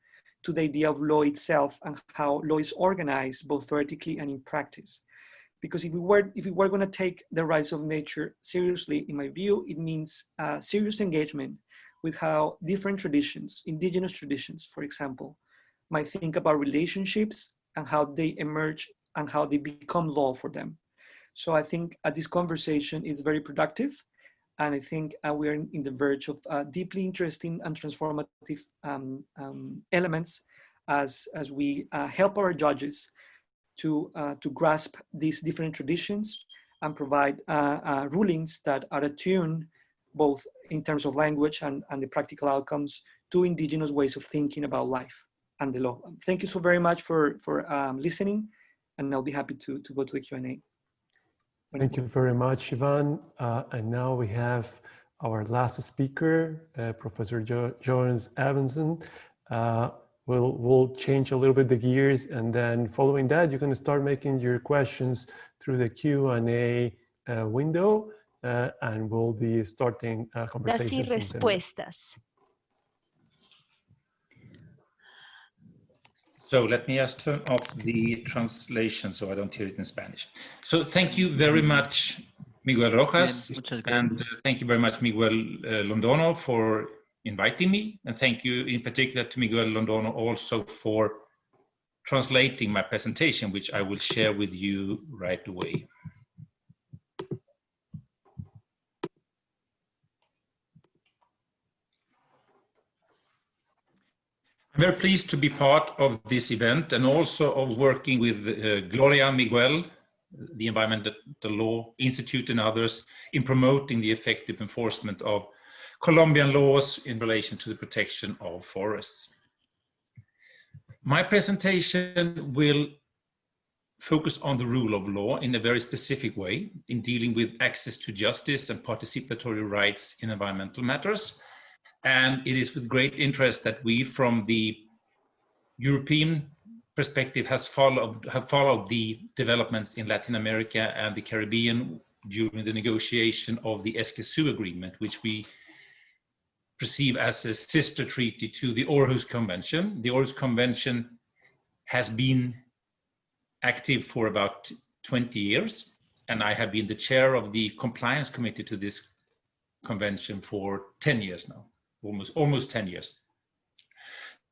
to the idea of law itself and how law is organized both theoretically and in practice. Because if we were going to take the rise of nature seriously, in my view, it means serious engagement with how different traditions, indigenous traditions, for example, might think about relationships and how they emerge and how they become law for them. So I think this conversation is very productive. And I think we are in the verge of deeply interesting and transformative elements as we help our judges to grasp these different traditions and provide rulings that are attuned both in terms of language and the practical outcomes to indigenous ways of thinking about life and the law. Thank you so very much for listening, and I'll be happy to go to the Q&A. Thank you very much, Ivan. And now we have our last speaker, Professor Jonas Ebbesson. We'll change a little bit the gears, and then following that, you're going to start making your questions through the Q&A window, and we'll be starting conversations. Preguntas y respuestas. So let me just turn off the translation so I don't hear it in Spanish. So thank you very much, Miguel Rojas, and thank you very much, Miguel Londono, for inviting me. And thank you in particular to Miguel Londono also for translating my presentation, which I will share with you right away. I'm very pleased to be part of this event and also of working with GLORIA, McGill, the Environmental Law Institute and others in promoting the effective enforcement of Colombian laws in relation to the protection of forests. My presentation will focus on the rule of law in a very specific way in dealing with access to justice and participatory rights in environmental matters. And it is with great interest that we, from the European perspective, have followed the developments in Latin America and the Caribbean during the negotiation of the Escazú Agreement, which we perceive as a sister treaty to the Aarhus Convention. The Aarhus Convention has been active for about 20 years, and I have been the chair of the compliance committee to this convention for 10 years now, almost 10 years.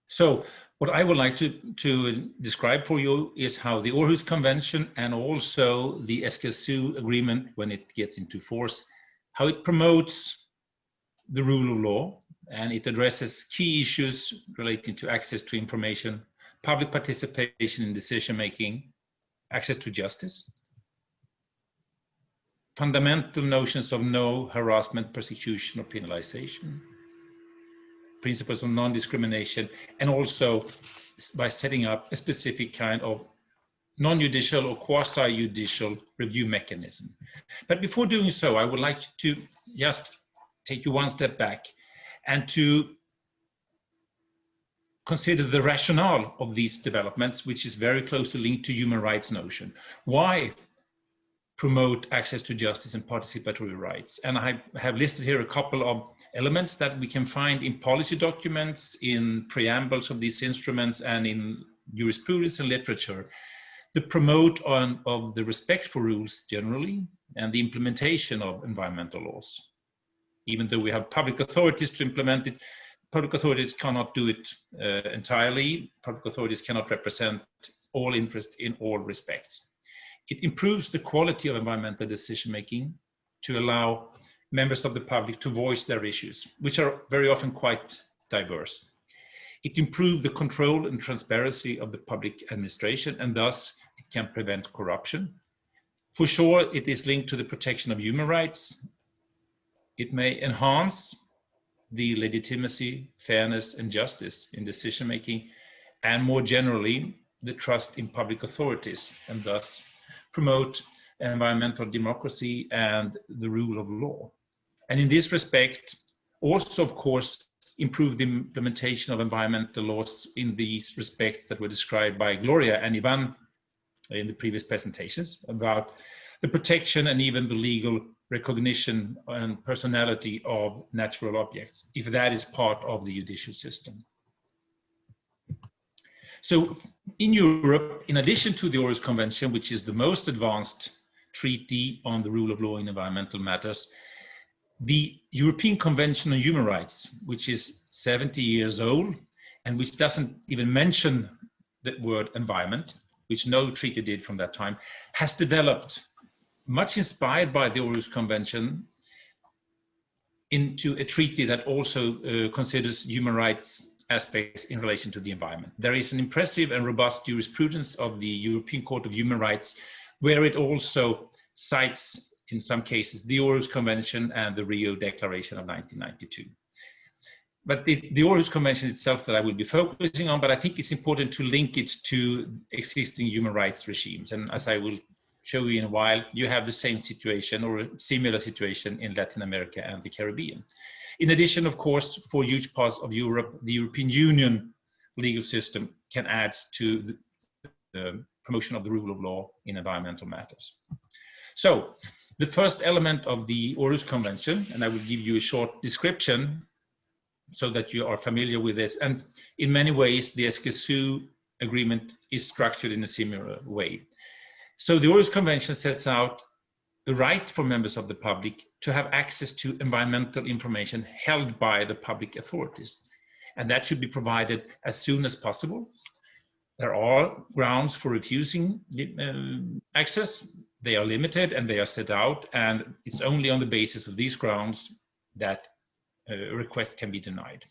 So what I would like to describe for you is how the Aarhus Convention and also the Escazú Agreement, when it gets into force, how it promotes the rule of law, and it addresses key issues relating to access to information, public participation in decision-making, access to justice, fundamental notions of no harassment, persecution, or penalization, principles of non-discrimination, and also by setting up a specific kind of non-judicial or quasi-judicial review mechanism. But before doing so, I would like to just take you one step back and to consider the rationale of these developments, which is very closely linked to human rights notion. Why promote access to justice and participatory rights? And I have listed here a couple of elements that we can find in policy documents, in preambles of these instruments, and in jurisprudence and literature. The promote of the respect for rules generally, and the implementation of environmental laws. Even though we have public authorities to implement it, public authorities cannot do it entirely. Public authorities cannot represent all interests in all respects. It improves the quality of environmental decision-making to allow members of the public to voice their issues, which are very often quite diverse. It improves the control and transparency of the public administration, and thus it can prevent corruption. For sure, it is linked to the protection of human rights. It may enhance the legitimacy, fairness, and justice in decision-making, and more generally, the trust in public authorities, and thus promote environmental democracy and the rule of law. And in this respect, also, of course, improve the implementation of environmental laws in these respects that were described by Gloria and Ivan in the previous presentations about the protection and even the legal recognition and personality of natural objects, if that is part of the judicial system. So in Europe, in addition to the Aarhus Convention, which is the most advanced treaty on the rule of law in environmental matters, the European Convention on Human Rights, which is 70 years old and which doesn't even mention the word environment, which no treaty did from that time, has developed, much inspired by the Aarhus Convention, into a treaty that also considers human rights aspects in relation to the environment. There is an impressive and robust jurisprudence of the European Court of Human Rights, where it also cites, in some cases, the Aarhus Convention and the Rio Declaration of 1992. But the Aarhus Convention itself that I will be focusing on, but I think it's important to link it to existing human rights regimes. And as I will show you in a while, you have the same situation or a similar situation in Latin America and the Caribbean. In addition, of course, for huge parts of Europe, the European Union legal system can add to the promotion of the rule of law in environmental matters. So the first element of the Aarhus Convention, and I will give you a short description so that you are familiar with this. And in many ways, the Escazú Agreement is structured in a similar way. So the Aarhus Convention sets out the right for members of the public to have access to environmental information held by the public authorities. And that should be provided as soon as possible. There are grounds for refusing access. They are limited and they are set out, and it's only on the basis of these grounds that a request can be denied.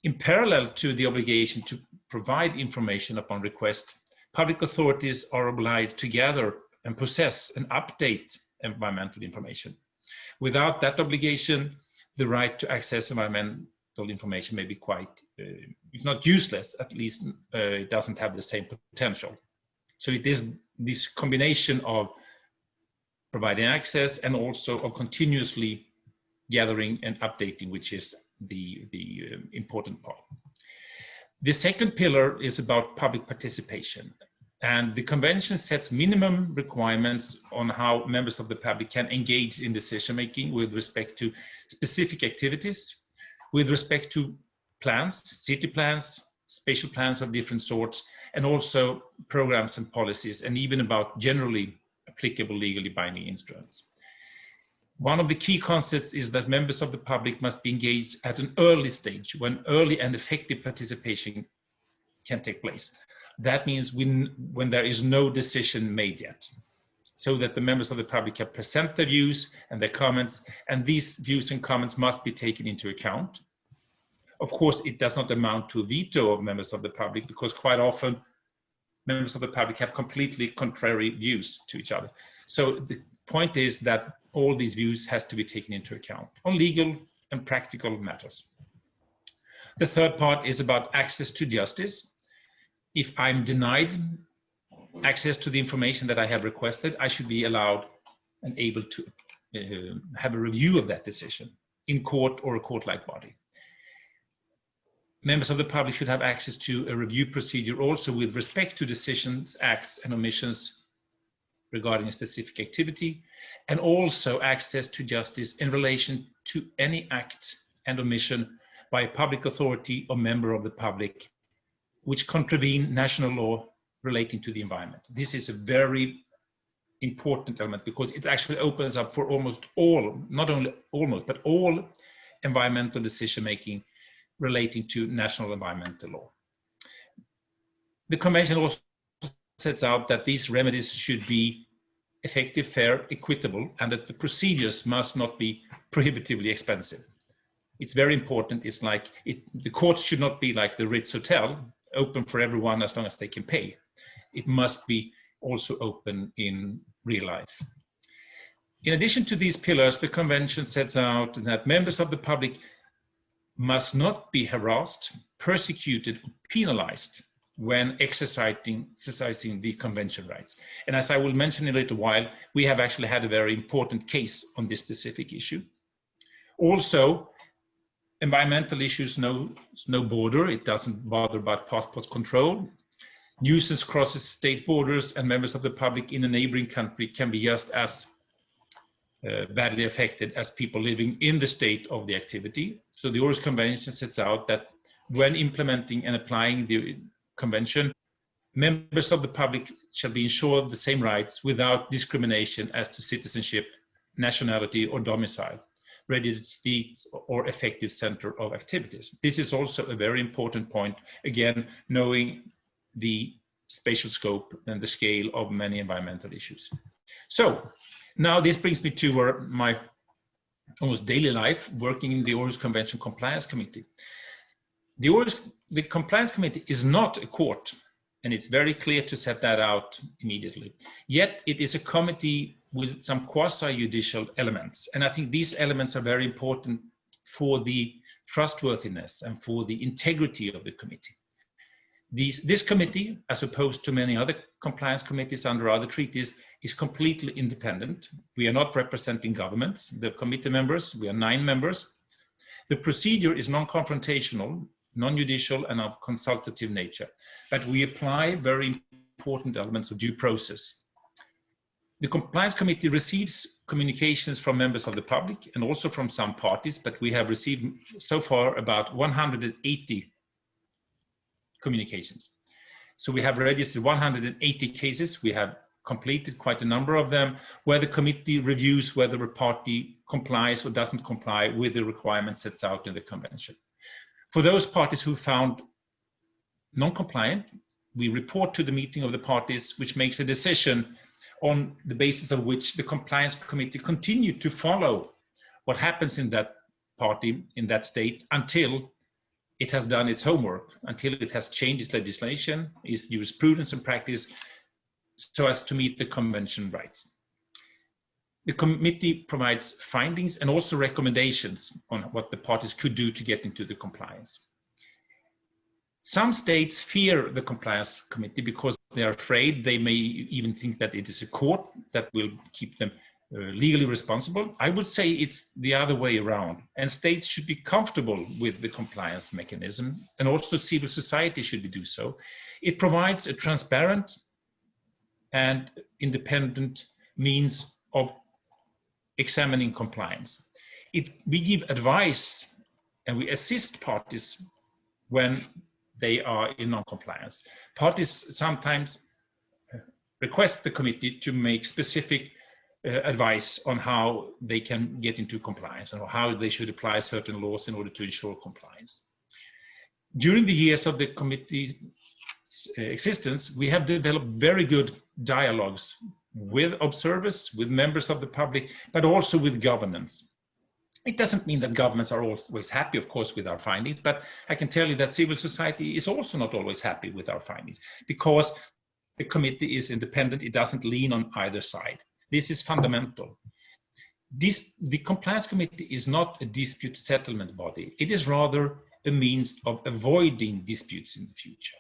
In parallel to the obligation to provide information upon request, public authorities are obliged to gather and process and update environmental information. Without that obligation, the right to access environmental information may be quite, if not useless, at least it doesn't have the same potential. So it is this combination of providing access and also of continuously gathering and updating, which is the important part. The second pillar is about public participation. And the convention sets minimum requirements on how members of the public can engage in decision-making with respect to specific activities, with respect to plans, city plans, spatial plans of different sorts, and also programs and policies, and even about generally applicable legally binding instruments. One of the key concepts is that members of the public must be engaged at an early stage when early and effective participation can take place. That means when there is no decision made yet, so that the members of the public can present their views and their comments, and these views and comments must be taken into account. Of course, it does not amount to a veto of members of the public, because quite often members of the public have completely contrary views to each other. So the point is that all these views has to be taken into account on legal and practical matters. The third part is about access to justice. If I'm denied access to the information that I have requested, I should be allowed and able to have a review of that decision in court or a court-like body. Members of the public should have access to a review procedure also with respect to decisions, acts, and omissions regarding a specific activity, and also access to justice in relation to any act and omission by a public authority or member of the public which contravene national law relating to the environment. This is a very important element because it actually opens up for almost all, not only almost, but all environmental decision-making relating to national environmental law. The convention also sets out that these remedies should be effective, fair, equitable, and that the procedures must not be prohibitively expensive. It's very important. It's like the courts should not be like the Ritz Hotel, open for everyone as long as they can pay. It must be also open in real life. In addition to these pillars, the convention sets out that members of the public must not be harassed, persecuted, or penalized when exercising the convention rights. And as I will mention in a little while, we have actually had a very important case on this specific issue. Also, environmental issues know no border. It doesn't bother about passport control. Nuisance crosses state borders, and members of the public in a neighboring country can be just as badly affected as people living in the state of the activity. So the Aarhus Convention sets out that when implementing and applying the convention, members of the public shall be ensured the same rights without discrimination as to citizenship, nationality, or domicile, registered state, or effective center of activities. This is also a very important point, again, knowing the spatial scope and the scale of many environmental issues. So now this brings me to my almost daily life working in the Aarhus Convention Compliance Committee. The Compliance Committee is not a court, and it's very clear to set that out immediately. Yet it is a committee with some quasi-judicial elements. And I think these elements are very important for the trustworthiness and for the integrity of the committee. This committee, as opposed to many other compliance committees under other treaties, is completely independent. We are not representing governments, the committee members, we are 9 members. The procedure is non-confrontational, non-judicial, and of consultative nature, but we apply very important elements of due process. The Compliance Committee receives communications from members of the public and also from some parties, but we have received so far about 180 communications. So we have registered 180 cases. We have completed quite a number of them, where the committee reviews whether a party complies or doesn't comply with the requirements set out in the convention. For those parties who found non-compliant, we report to the meeting of the parties, which makes a decision on the basis of which the compliance committee continue to follow what happens in that party, in that state, until it has done its homework, until it has changed its legislation, its jurisprudence and practice, so as to meet the convention rights. The committee provides findings and also recommendations on what the parties could do to get into the compliance. Some states fear the compliance committee because they are afraid, they may even think that it is a court that will keep them legally responsible. I would say it's the other way around, and states should be comfortable with the compliance mechanism, and also civil society should do so. It provides a transparent and independent means of examining compliance. We give advice and we assist parties when they are in non-compliance. Parties sometimes request the committee to make specific advice on how they can get into compliance and how they should apply certain laws in order to ensure compliance. During the years of the committee's existence, we have developed very good dialogues with observers, with members of the public, but also with governments. It doesn't mean that governments are always happy, of course, with our findings, but I can tell you that civil society is also not always happy with our findings, because the committee is independent. It doesn't lean on either side. This is fundamental. The compliance committee is not a dispute settlement body. It is rather a means of avoiding disputes in the future.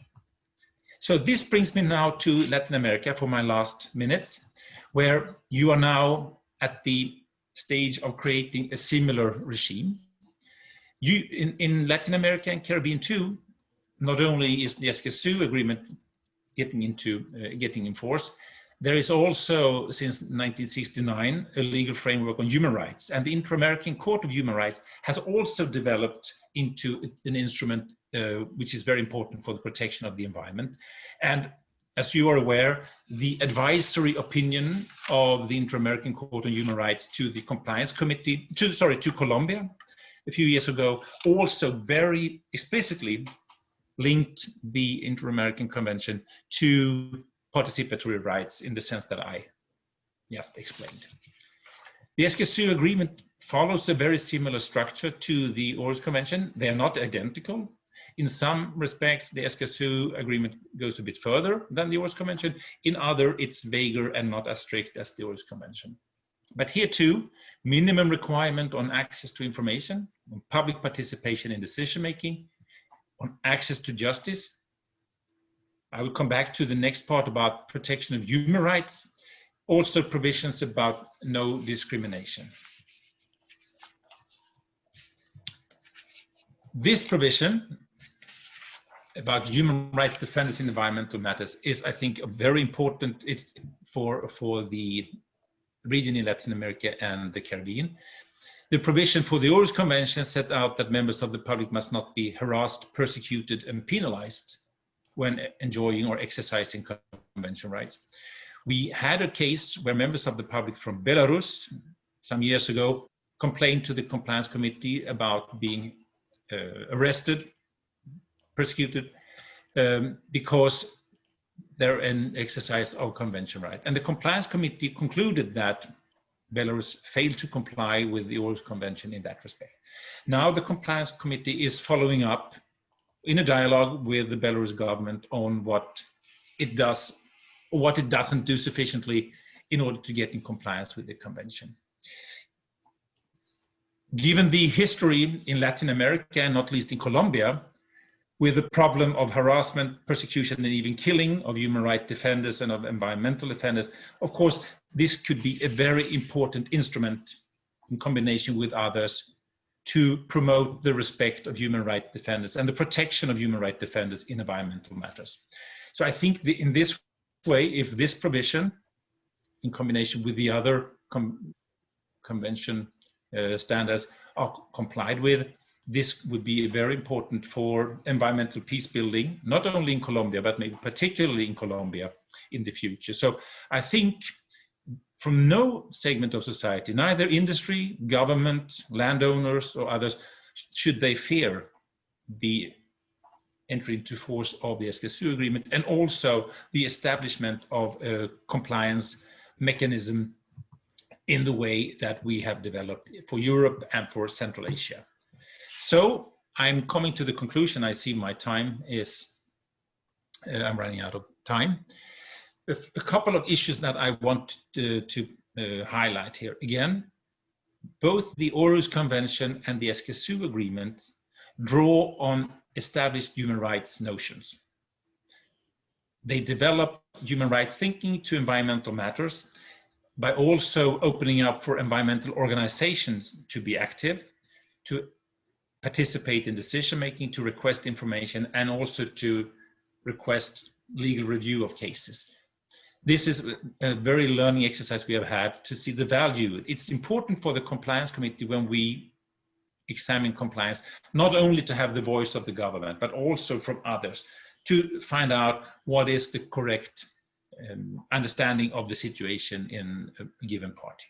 So this brings me now to Latin America for my last minutes, where you are now at the stage of creating a similar regime. In Latin America and Caribbean too, not only is the Escazú agreement getting in force, there is also, since 1969, a legal framework on human rights. And the Inter-American Court of Human Rights has also developed into an instrument which is very important for the protection of the environment. And as you are aware, the advisory opinion of the Inter-American Court on Human Rights to the Compliance Committee, to Colombia a few years ago, also very explicitly linked the Inter-American Convention to participatory rights in the sense that I just explained. The Escazú agreement follows a very similar structure to the Aarhus Convention. They are not identical. In some respects, the Escazú agreement goes a bit further than the Aarhus Convention. In other, it's vaguer and not as strict as the Aarhus Convention. But here too, minimum requirement on access to information, on public participation in decision-making, on access to justice. I will come back to the next part about protection of human rights, also provisions about no discrimination. This provision about human rights defenders in environmental matters is, I think, very important. It's for the region in Latin America and the Caribbean. The provision for the Aarhus Convention set out that members of the public must not be harassed, persecuted, and penalized when enjoying or exercising convention rights. We had a case where members of the public from Belarus some years ago complained to the Compliance Committee about being arrested, persecuted, because they're in exercise of convention right. And the Compliance Committee concluded that Belarus failed to comply with the Aarhus Convention in that respect. Now the Compliance Committee is following up in a dialogue with the Belarus government on what it does or what it doesn't do sufficiently in order to get in compliance with the convention. Given the history in Latin America, and not least in Colombia, with the problem of harassment, persecution, and even killing of human rights defenders and of environmental defenders, of course, this could be a very important instrument in combination with others to promote the respect of human rights defenders and the protection of human rights defenders in environmental matters. So I think in this way, if this provision, in combination with the other convention standards, are complied with, this would be very important for environmental peace building, not only in Colombia, but maybe particularly in Colombia in the future. So I think from no segment of society, neither industry, government, landowners, or others, should they fear the entry into force of the Escazú agreement, and also the establishment of a compliance mechanism in the way that we have developed for Europe and for Central Asia. So I'm coming to the conclusion. I see my time is, I'm running out of time. A couple of issues that I want to highlight here. Again, both the Aarhus Convention and the Escazú Agreement draw on established human rights notions. They develop human rights thinking to environmental matters by also opening up for environmental organizations to be active, to participate in decision-making, to request information, and also to request legal review of cases. This is a very learning exercise we have had to see the value. It's important for the compliance committee when we examine compliance, not only to have the voice of the government, but also from others, to find out what is the correct understanding of the situation in a given party.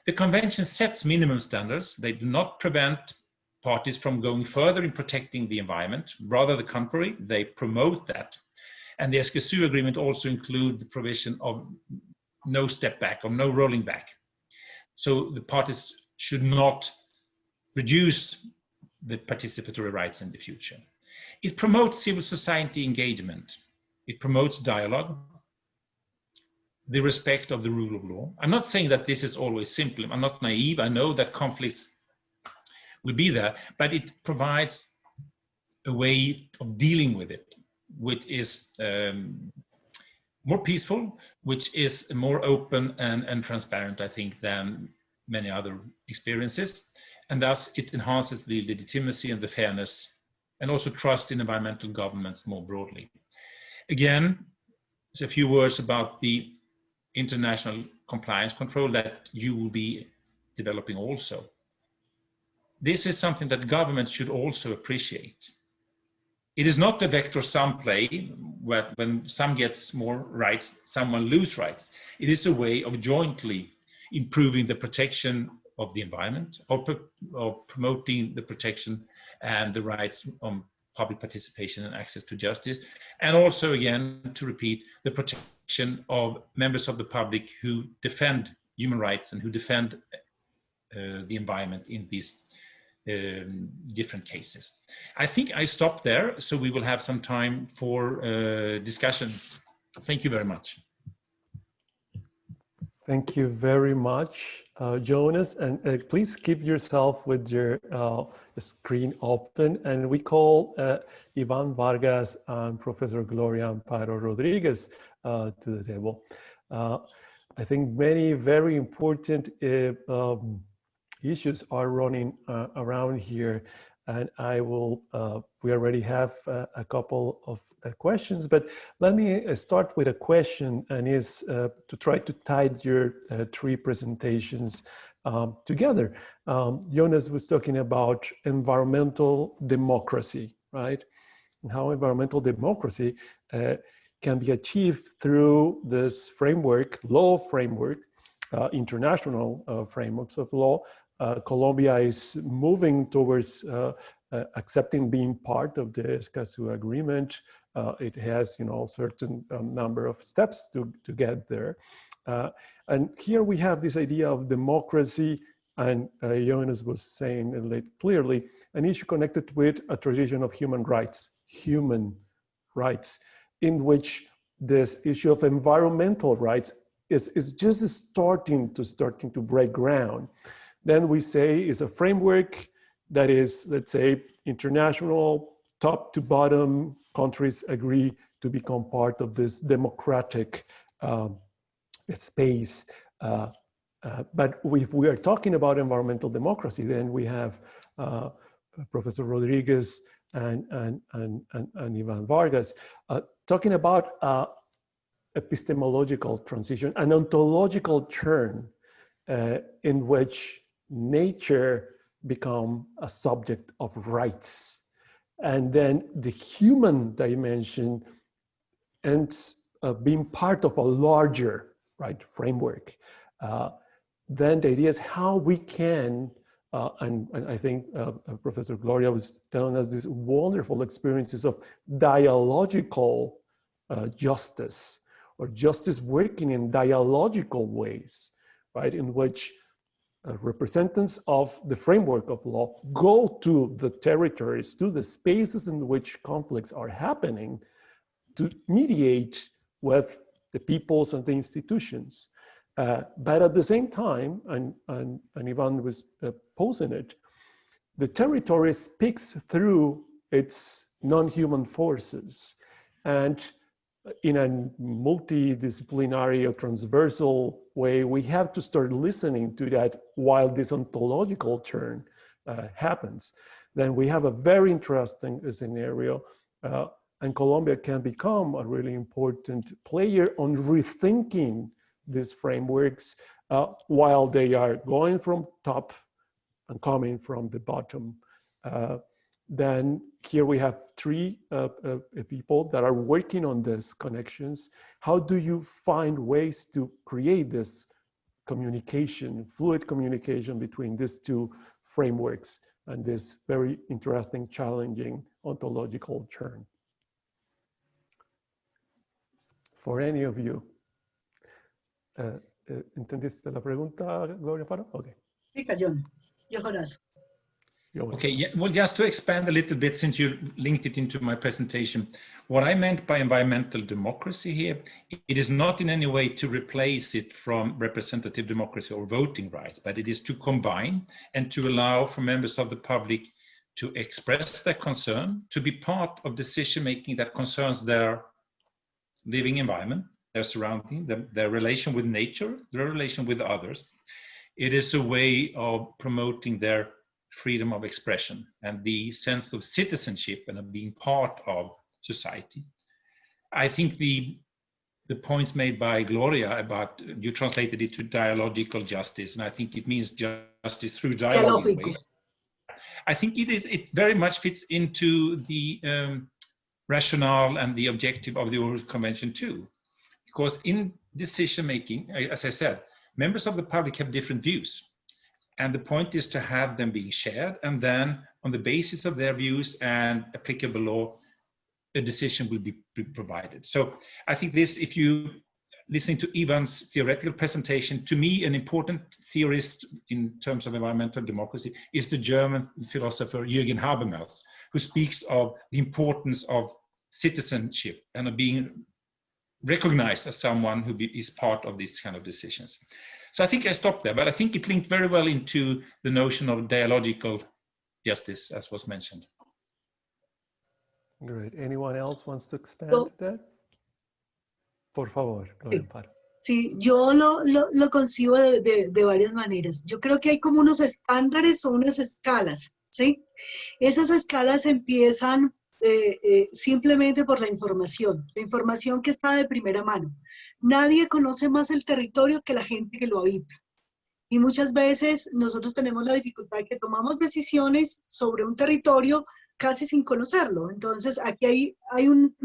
The convention sets minimum standards. They do not prevent parties from going further in protecting the environment. Rather the contrary, they promote that. And the Escazú Agreement also include the provision of no step back or no rolling back. So the parties should not reduce the participatory rights in the future. It promotes civil society engagement. It promotes dialogue, the respect of the rule of law. I'm not saying that this is always simple. I'm not naive. I know that conflicts will be there, but it provides a way of dealing with it, which is more peaceful, which is more open and transparent, I think, than many other experiences. And thus it enhances the legitimacy and the fairness and also trust in environmental governments more broadly. Again, a few words about the international compliance control that you will be developing also. This is something that governments should also appreciate. It is not a vector sum play where when some gets more rights, someone loses rights. It is a way of jointly improving the protection of the environment, or promoting the protection and the rights on public participation and access to justice. And also, again, to repeat, the protection of members of the public who defend human rights and who defend the environment in these different cases. I think I stop there, so we will have some time for discussion. Thank you very much. Thank you very much, Jonas, and please keep yourself with your screen open. And we call Ivan Vargas and Professor Gloria Amparo Rodriguez to the table. I think many very important issues are running around here, and I will, we already have a couple of questions, but let me start with a question, and is to try to tie your three presentations together. Jonas was talking about environmental democracy, right? And how environmental democracy can be achieved through this framework, law framework, international frameworks of law. Colombia is moving towards accepting being part of the Escazú Agreement. It has, you know, certain number of steps to get there. And here we have this idea of democracy, and Jonas was saying clearly, an issue connected with a tradition of human rights, in which this issue of environmental rights is just starting to break ground. Then we say is a framework that is, let's say, international, top to bottom, countries agree to become part of this democratic space. But if we are talking about environmental democracy, then we have Professor Rodriguez and Ivan Vargas talking about epistemological transition, an ontological turn in which nature become a subject of rights. And then the human dimension ends up being part of a larger, right, framework. Then the idea is how we can, and I think Professor Gloria was telling us these wonderful experiences of dialogical justice, or justice working in dialogical ways, right, in which representatives of the framework of law go to the territories, to the spaces in which conflicts are happening, to mediate with the peoples and the institutions. But at the same time, and Ivan was posing it, the territory speaks through its non-human forces. And in a multidisciplinary or transversal way, we have to start listening to that while this ontological turn happens. Then we have a very interesting scenario, and Colombia can become a really important player on rethinking these frameworks while they are going from top and coming from the bottom. Then here we have three people that are working on these connections. How do you find ways to create this communication, fluid communication between these two frameworks and this very interesting, challenging ontological turn? For any of you. ¿Entendiste la pregunta, Gloria Amparo? Okay. Sí, Jonás. Okay, yeah, well, just to expand a little bit, since you linked it into my presentation, what I meant by environmental democracy here, it is not in any way to replace it from representative democracy or voting rights, but it is to combine and to allow for members of the public to express their concern, to be part of decision-making that concerns their living environment, their surrounding, their relation with nature, their relation with others. It is a way of promoting their freedom of expression and the sense of citizenship and of being part of society. I think the points made by Gloria about, you translated it to dialogical justice, and I think it means justice through dialogue. I think it very much fits into the rationale and the objective of the Aarhus Convention too. Because in decision making, as I said, members of the public have different views. And the point is to have them being shared, and then on the basis of their views and applicable law, a decision will be provided. So I think this, if you listening to Ivan's theoretical presentation, to me, an important theorist in terms of environmental democracy is the German philosopher Jürgen Habermas, who speaks of the importance of citizenship and of being recognized as someone who is part of these kind of decisions. So I think I stopped there, but I think it linked very well into the notion of dialogical justice, as was mentioned. Great. Anyone else wants to expand that? Por favor, Gloria Amparo. Sí, yo lo concibo de varias maneras. Yo creo que hay como unos estándares o unas escalas, ¿sí? Esas escalas empiezan simplemente por la información que está de primera mano. Nadie conoce más el territorio que la gente que lo habita. Y muchas veces nosotros tenemos la dificultad de que tomamos decisiones sobre un territorio casi sin conocerlo. Entonces aquí hay un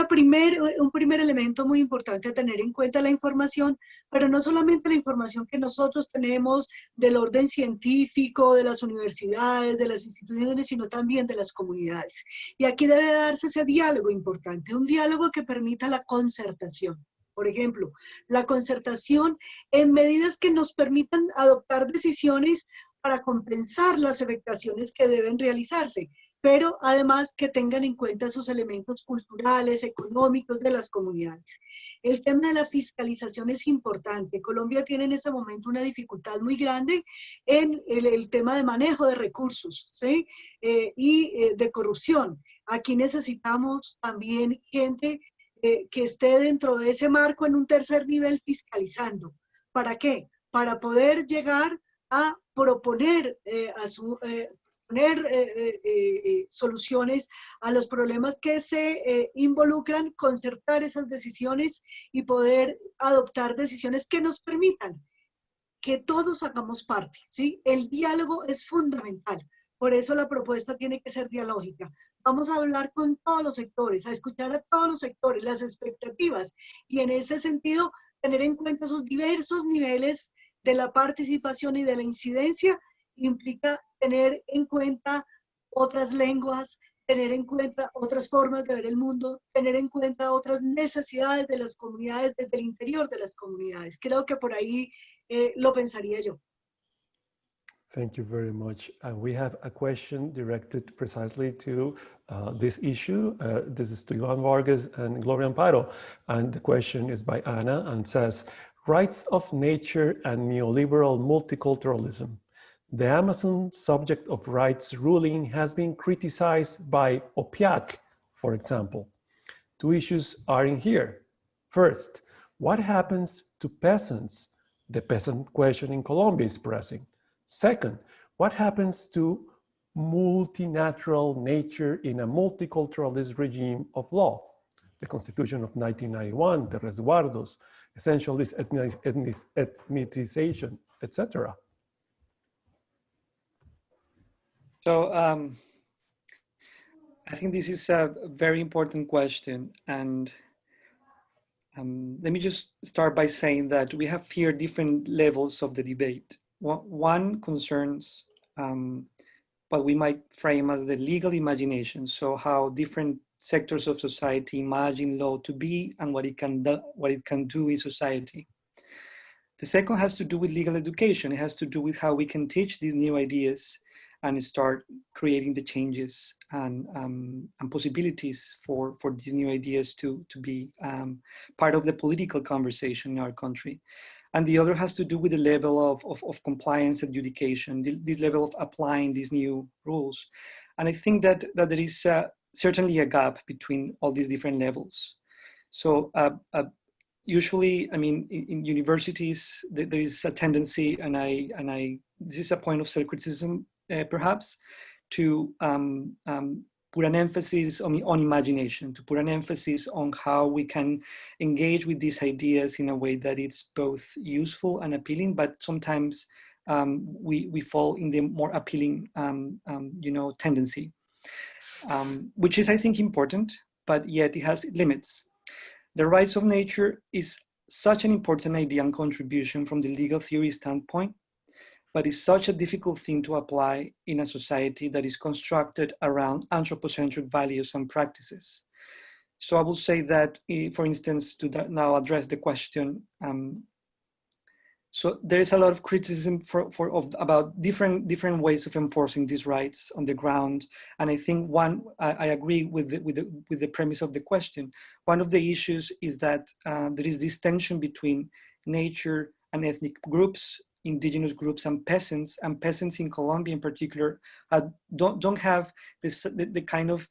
primer elemento muy importante a tener en cuenta, la información, pero no solamente la información que nosotros tenemos del orden científico, de las universidades, de las instituciones, sino también de las comunidades. Y aquí debe darse ese diálogo importante, un diálogo que permita la concertación. Por ejemplo, la concertación en medidas que nos permitan adoptar decisiones para compensar las afectaciones que deben realizarse, pero además que tengan en cuenta esos elementos culturales, económicos de las comunidades. El tema de la fiscalización es importante. Colombia tiene en este momento una dificultad muy grande en el tema de manejo de recursos, ¿sí? Y de corrupción. Aquí necesitamos también gente que esté dentro de ese marco en un tercer nivel fiscalizando. ¿Para qué? Para poder llegar a proponer, soluciones a los problemas que se involucran, concertar esas decisiones y poder adoptar decisiones que nos permitan que todos hagamos parte, ¿sí? El diálogo es fundamental. Por eso la propuesta tiene que ser dialógica. Vamos a hablar con todos los sectores, a escuchar a todos los sectores, las expectativas, y en ese sentido tener en cuenta esos diversos niveles de la participación y de la incidencia. Implica tener en cuenta otras lenguas, tener en cuenta otras formas de ver el mundo, tener en cuenta otras necesidades de las comunidades desde el interior de las comunidades. Creo que por ahí lo pensaría yo. Thank you very much. We have a question directed precisely to this issue. This is to Iván Vargas and Gloria Amparo. And the question is by Anna and says, rights of nature and neoliberal multiculturalism. The Amazon subject of rights ruling has been criticized by OPIAC, for example. Two issues are in here. First, what happens to peasants? The peasant question in Colombia is pressing. Second, what happens to multinatural nature in a multiculturalist regime of law? The Constitution of 1991, the resguardos, essentialist ethnicization, etc. So I think this is a very important question. And let me just start by saying that we have here different levels of the debate. One concerns what we might frame as the legal imagination. So how different sectors of society imagine law to be and what it can do in society. The second has to do with legal education. It has to do with how we can teach these new ideas and start creating the changes and possibilities for these new ideas to be part of the political conversation in our country. And the other has to do with the level of compliance adjudication, this level of applying these new rules. And I think that there is certainly a gap between all these different levels. So usually, I mean, in universities, there is a tendency, and this is a point of self-criticism, perhaps, to put an emphasis on imagination, to put an emphasis on how we can engage with these ideas in a way that it's both useful and appealing, but sometimes we fall in the more appealing, tendency, which is, I think, important, but yet it has limits. The rights of nature is such an important idea and contribution from the legal theory standpoint, but it's such a difficult thing to apply in a society that is constructed around anthropocentric values and practices. So I will say that, for instance, to now address the question, so there is a lot of criticism about different ways of enforcing these rights on the ground, and I think I agree with the premise of the question. One of the issues is that there is this tension between nature and ethnic groups, indigenous groups, and peasants in Colombia in particular don't have the kind of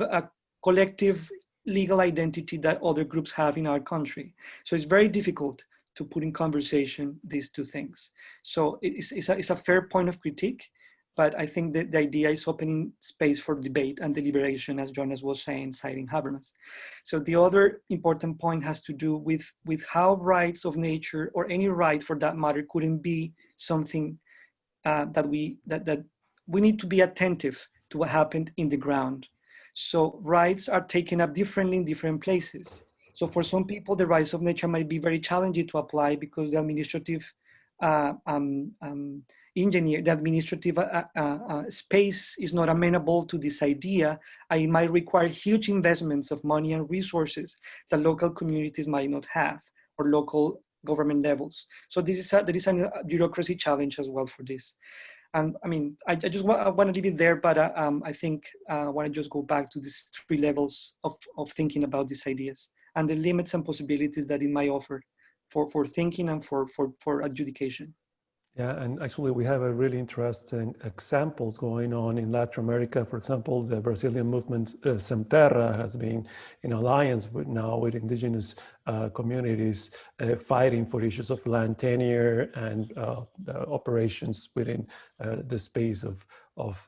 a collective legal identity that other groups have in our country. So it's very difficult to put in conversation these two things. So it's a fair point of critique, but I think that the idea is opening space for debate and deliberation, as Jonas was saying, citing Habermas. So the other important point has to do with how rights of nature, or any right for that matter, couldn't be something that we need to be attentive to what happened in the ground. So rights are taken up differently in different places. So for some people, the rights of nature might be very challenging to apply because the administrative the administrative space is not amenable to this idea. It might require huge investments of money and resources that local communities might not have, or local government levels. So there is a bureaucracy challenge as well for this. And I mean, I want to leave it there, but I think I want to just go back to these three levels of thinking about these ideas and the limits and possibilities that it might offer for thinking and for adjudication. Yeah, and actually we have a really interesting examples going on in Latin America. For example, the Brazilian movement Semterra has been in alliance now with indigenous communities fighting for issues of land tenure and operations within the space of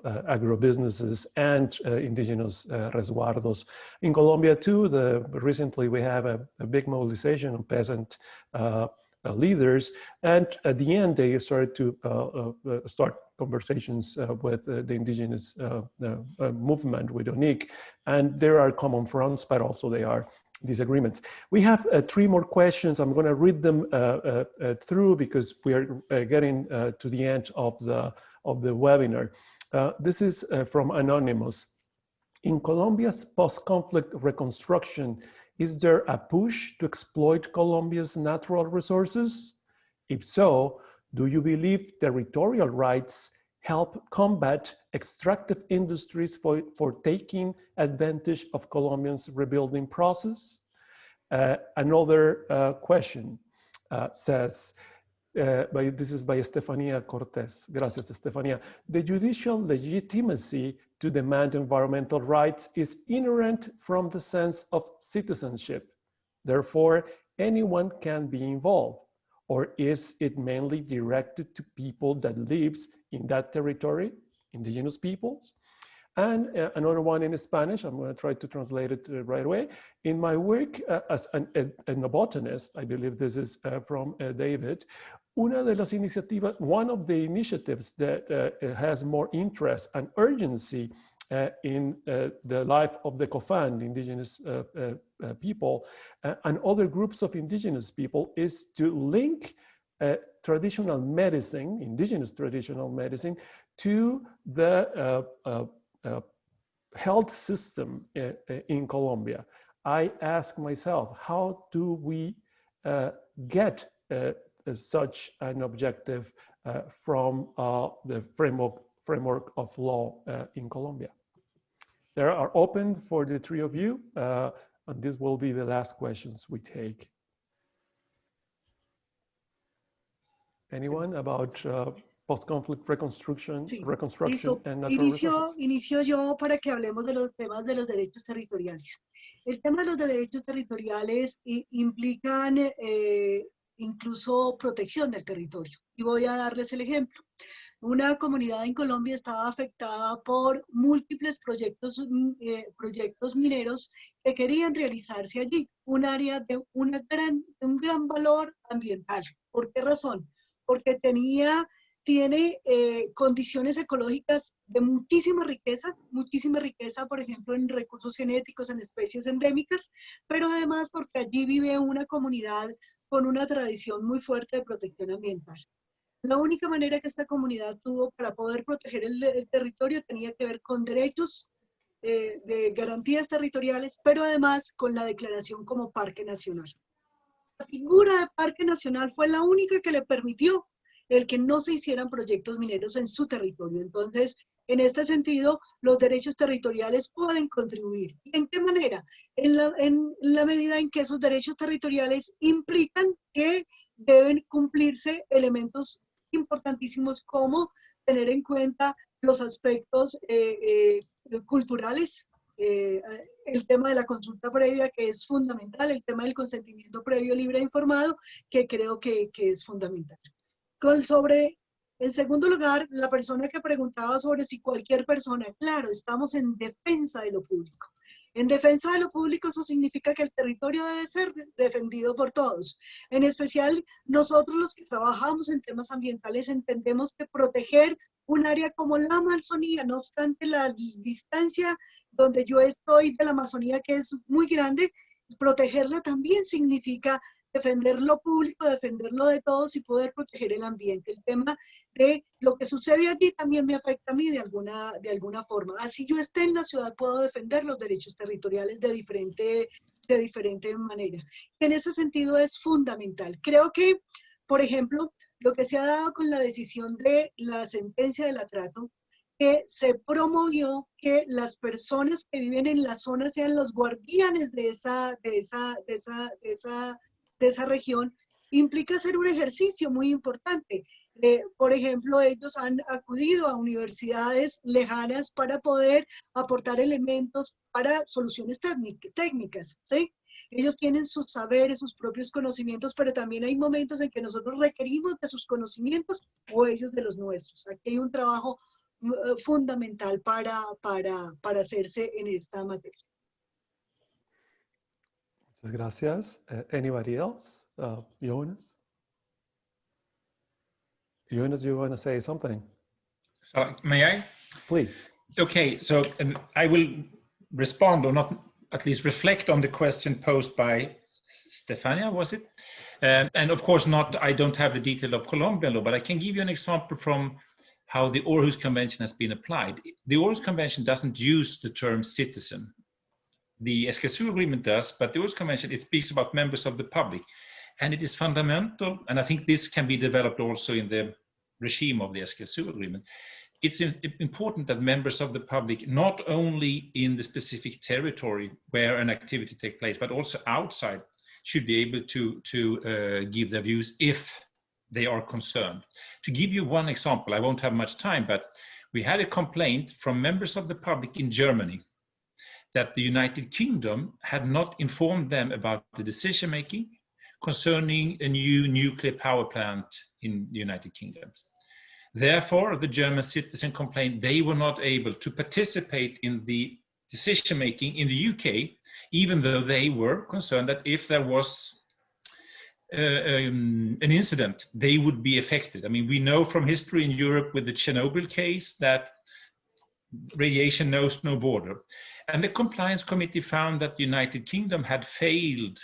agrobusinesses and indigenous resguardos. In Colombia too, recently we have a big mobilization of peasant leaders, and at the end they started to start conversations with the indigenous movement with UNECE, and there are common fronts, but also there are disagreements. We have three more questions. I'm going to read them through because we are getting to the end of the webinar. This is from Anonymous. In Colombia's post-conflict reconstruction, is there a push to exploit Colombia's natural resources? If so, Do you believe territorial rights help combat extractive industries for taking advantage of Colombia's rebuilding process? Another question says, this is by Estefania Cortez. Gracias, Estefania. The judicial legitimacy to demand environmental rights is inherent from the sense of citizenship. Therefore, anyone can be involved. Or is it mainly directed to people that lives in that territory, indigenous peoples? And another one in Spanish, I'm going to try to translate it right away. In my work as a botanist, I believe this is from David, one of the initiatives that has more interest and urgency in the life of the COFAN, the indigenous people, and other groups of indigenous people is to link traditional medicine, indigenous traditional medicine, to the health system in Colombia. I ask myself, how do we get such an objective from the framework of law in Colombia? They are open for the three of you, and this will be the last questions we take. Anyone about post-conflict reconstruction, Sí, reconstruction and natural resources? Inicio yo para que hablemos de los temas de los derechos territoriales. El tema de los derechos territoriales implican incluso protección del territorio. Y voy a darles el ejemplo. Una comunidad en Colombia estaba afectada por múltiples proyectos mineros que querían realizarse allí. Un área de un gran valor ambiental. ¿Por qué razón? Porque tiene condiciones ecológicas de muchísima riqueza, por ejemplo, en recursos genéticos, en especies endémicas, pero además porque allí vive una comunidad con una tradición muy fuerte de protección ambiental. La única manera que esta comunidad tuvo para poder proteger el territorio tenía que ver con derechos de garantías territoriales, pero además con la declaración como parque nacional. La figura de parque nacional fue la única que le permitió el que no se hicieran proyectos mineros en su territorio. Entonces, en este sentido, los derechos territoriales pueden contribuir. ¿Y en qué manera? En la medida en que esos derechos territoriales implican que deben cumplirse elementos importantísimos como tener en cuenta los aspectos culturales, el tema de la consulta previa, que es fundamental, el tema del consentimiento previo, libre e informado, que creo que es fundamental. En segundo lugar, la persona que preguntaba sobre si cualquier persona, claro, estamos en defensa de lo público. En defensa de lo público, eso significa que el territorio debe ser defendido por todos. En especial, nosotros los que trabajamos en temas ambientales entendemos que proteger un área como la Amazonía, no obstante la distancia donde yo estoy de la Amazonía, que es muy grande, protegerla también significa defender lo público, defenderlo de todos y poder proteger el ambiente. El tema de lo que sucede allí también me afecta a mí de alguna forma. Así yo esté en la ciudad, puedo defender los derechos territoriales de diferente manera. En ese sentido es fundamental. Creo que, por ejemplo, lo que se ha dado con la decisión de la sentencia del atrato, que se promovió que las personas que viven en la zona sean los guardianes de esa región, implica hacer un ejercicio muy importante. Por ejemplo, ellos han acudido a universidades lejanas para poder aportar elementos para soluciones técnicas, ¿sí? Ellos tienen sus saberes, sus propios conocimientos, pero también hay momentos en que nosotros requerimos de sus conocimientos o ellos de los nuestros. Aquí hay un trabajo fundamental para hacerse en esta materia. Muchas gracias. Anybody else? Jonas? Jonas, you want to say something? May I? Please. Okay, so I will respond, or not, at least reflect on the question posed by Stefania, was it? And of course not, I don't have the detail of Colombian law, but I can give you an example from how the Aarhus Convention has been applied. The Aarhus Convention doesn't use the term citizen. The Escazú Agreement does, but the Aarhus Convention, it speaks about members of the public. And it is fundamental, and I think this can be developed also in the regime of the Escazú Agreement. It's important that members of the public, not only in the specific territory where an activity takes place, but also outside, should be able to give their views if they are concerned. To give you one example, I won't have much time, but we had a complaint from members of the public in Germany that the United Kingdom had not informed them about the decision-making concerning a new nuclear power plant in the United Kingdom. Therefore, the German citizen complained they were not able to participate in the decision-making in the UK, even though they were concerned that if there was an incident, they would be affected. I mean, we know from history in Europe with the Chernobyl case that radiation knows no border. And the compliance committee found that the United Kingdom had failed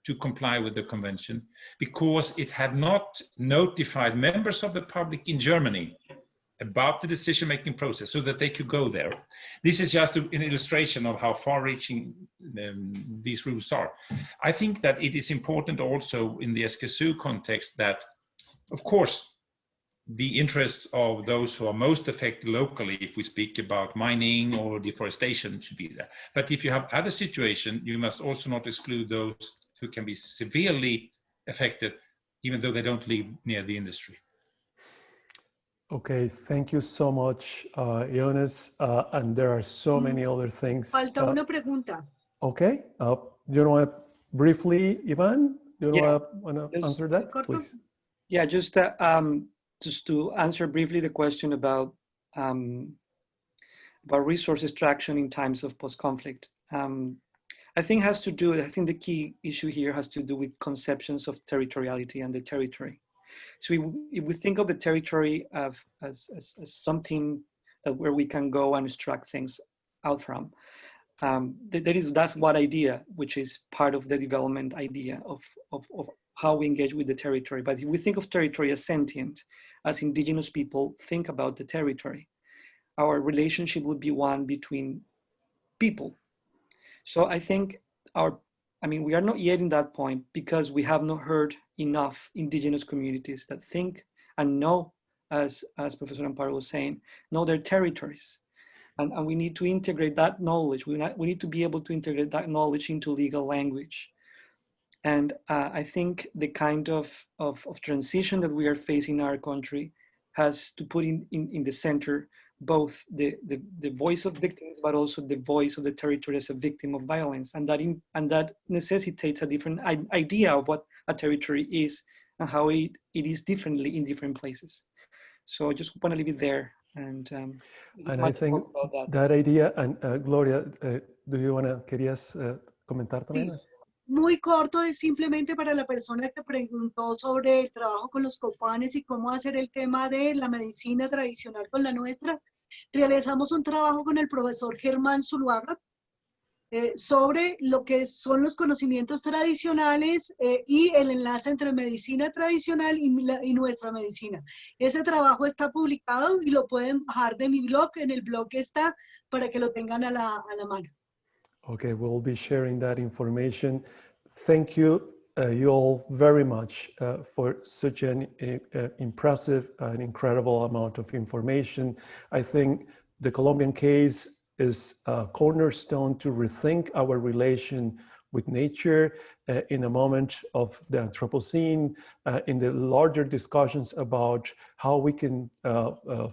to comply with the convention because it had not notified members of the public in Germany about the decision-making process so that they could go there. This is just an illustration of how far-reaching these rules are. I think that it is important also in the Escazú context that, of course, the interests of those who are most affected locally, if we speak about mining or deforestation, should be there. But if you have other situations, you must also not exclude those who can be severely affected, even though they don't live near the industry. Okay, thank you so much, Jonas. And there are so many other things. Falta una pregunta. Okay, you want to briefly, Ivan, you want to answer that, please? Yeah, just to answer briefly the question about resource extraction in times of post-conflict. I think the key issue here has to do with conceptions of territoriality and the territory. So if we think of the territory as something where we can go and extract things out from, that's one idea, which is part of the development idea of how we engage with the territory. But if we think of territory as sentient, as indigenous people think about the territory, our relationship would be one between people. So I think we are not yet in that point because we have not heard enough indigenous communities that think and know, as Professor Amparo was saying, know their territories. And we need to integrate that knowledge. We need to be able to integrate that knowledge into legal language. And I think the kind of transition that we are facing in our country has to put in the center both the voice of victims, but also the voice of the territory as a victim of violence. And that necessitates a different idea of what a territory is and how it is differently in different places. So I just want to leave it there. And I think that idea, and Gloria, querías comentar también? Sí. Muy corto, es simplemente para la persona que preguntó sobre el trabajo con los cofanes y cómo hacer el tema de la medicina tradicional con la nuestra. Realizamos un trabajo con el profesor Germán Zuluaga sobre lo que son los conocimientos tradicionales y el enlace entre medicina tradicional y nuestra medicina. Ese trabajo está publicado y lo pueden bajar de mi blog, en el blog está, para que lo tengan a la mano. Okay, we'll be sharing that information. Thank you, you all very much for such an impressive and incredible amount of information. I think the Colombian case is a cornerstone to rethink our relation with nature in a moment of the Anthropocene, in the larger discussions about how we can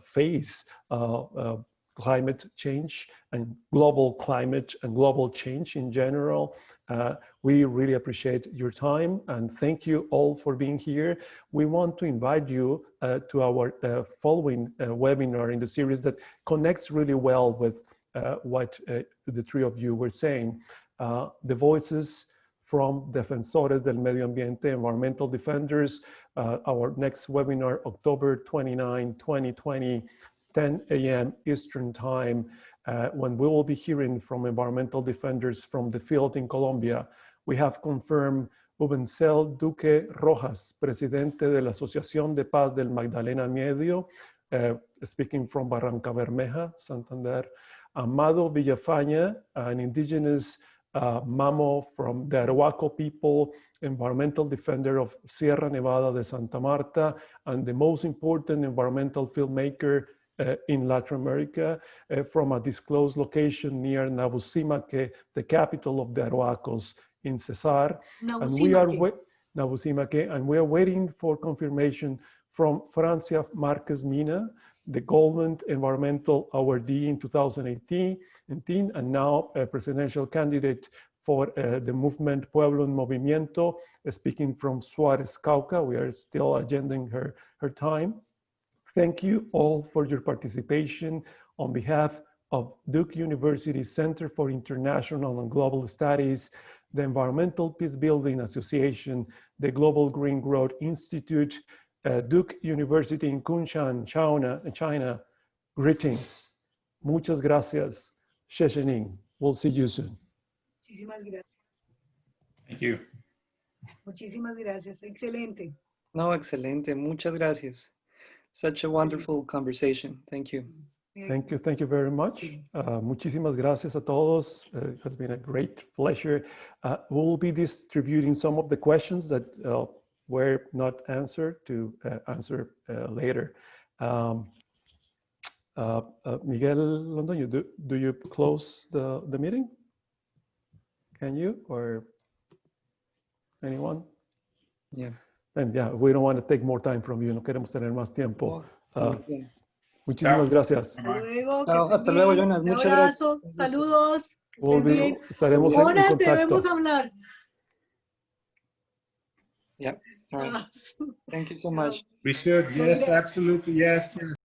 face climate change and global climate and global change in general. We really appreciate your time and thank you all for being here. We want to invite you to our following webinar in the series that connects really well with what the three of you were saying. The voices from Defensores del Medio Ambiente, environmental defenders. Our next webinar, October 29, 2020, 10 a.m. Eastern Time, when we will be hearing from environmental defenders from the field in Colombia. We have confirmed Ubencel Duque Rojas, Presidente de la Asociación de Paz del Magdalena Medio, speaking from Barranca Bermeja, Santander. Amado Villafaña, an indigenous Mamo from the Arhuaco people, environmental defender of Sierra Nevada de Santa Marta, and the most important environmental filmmaker in Latin America, from a disclosed location near Nabusimaque, the capital of the Arhuacos in Cesar. And we are Nabusimaque, and we are waiting for confirmation from Francia Marquez Mina, the Goldman Environmental Awardee in 2018, and now a presidential candidate for the movement Pueblo en Movimiento, speaking from Suarez, Cauca. We are still agending her time. Thank you all for your participation. On behalf of Duke University Center for International and Global Studies, the Environmental Peacebuilding Association, the Global Green Growth Institute, Duke University in Kunshan, China, greetings. Muchas gracias. Sheshening. We'll see you soon. Muchísimas gracias. Thank you. Muchísimas gracias. Excelente. No, excelente. Muchas gracias. Such a wonderful conversation. Thank you. Thank you. Thank you very much. Muchísimas gracias a todos. It has been a great pleasure. We'll be distributing some of the questions that were not answered to answer later. Miguel Londoño, do you close the meeting? Can you, or anyone? Yeah. And yeah, we don't want to take more time from you. No queremos tener más tiempo. Muchísimas Chao. gracias. Hasta luego. Chao, hasta luego, Jonas. Un Muchas abrazo. gracias. Saludos. Estén bien. Estaremos en Horas contacto. debemos hablar. Yeah. All right. Thank you so much. We should. Yes, absolutely. Yes.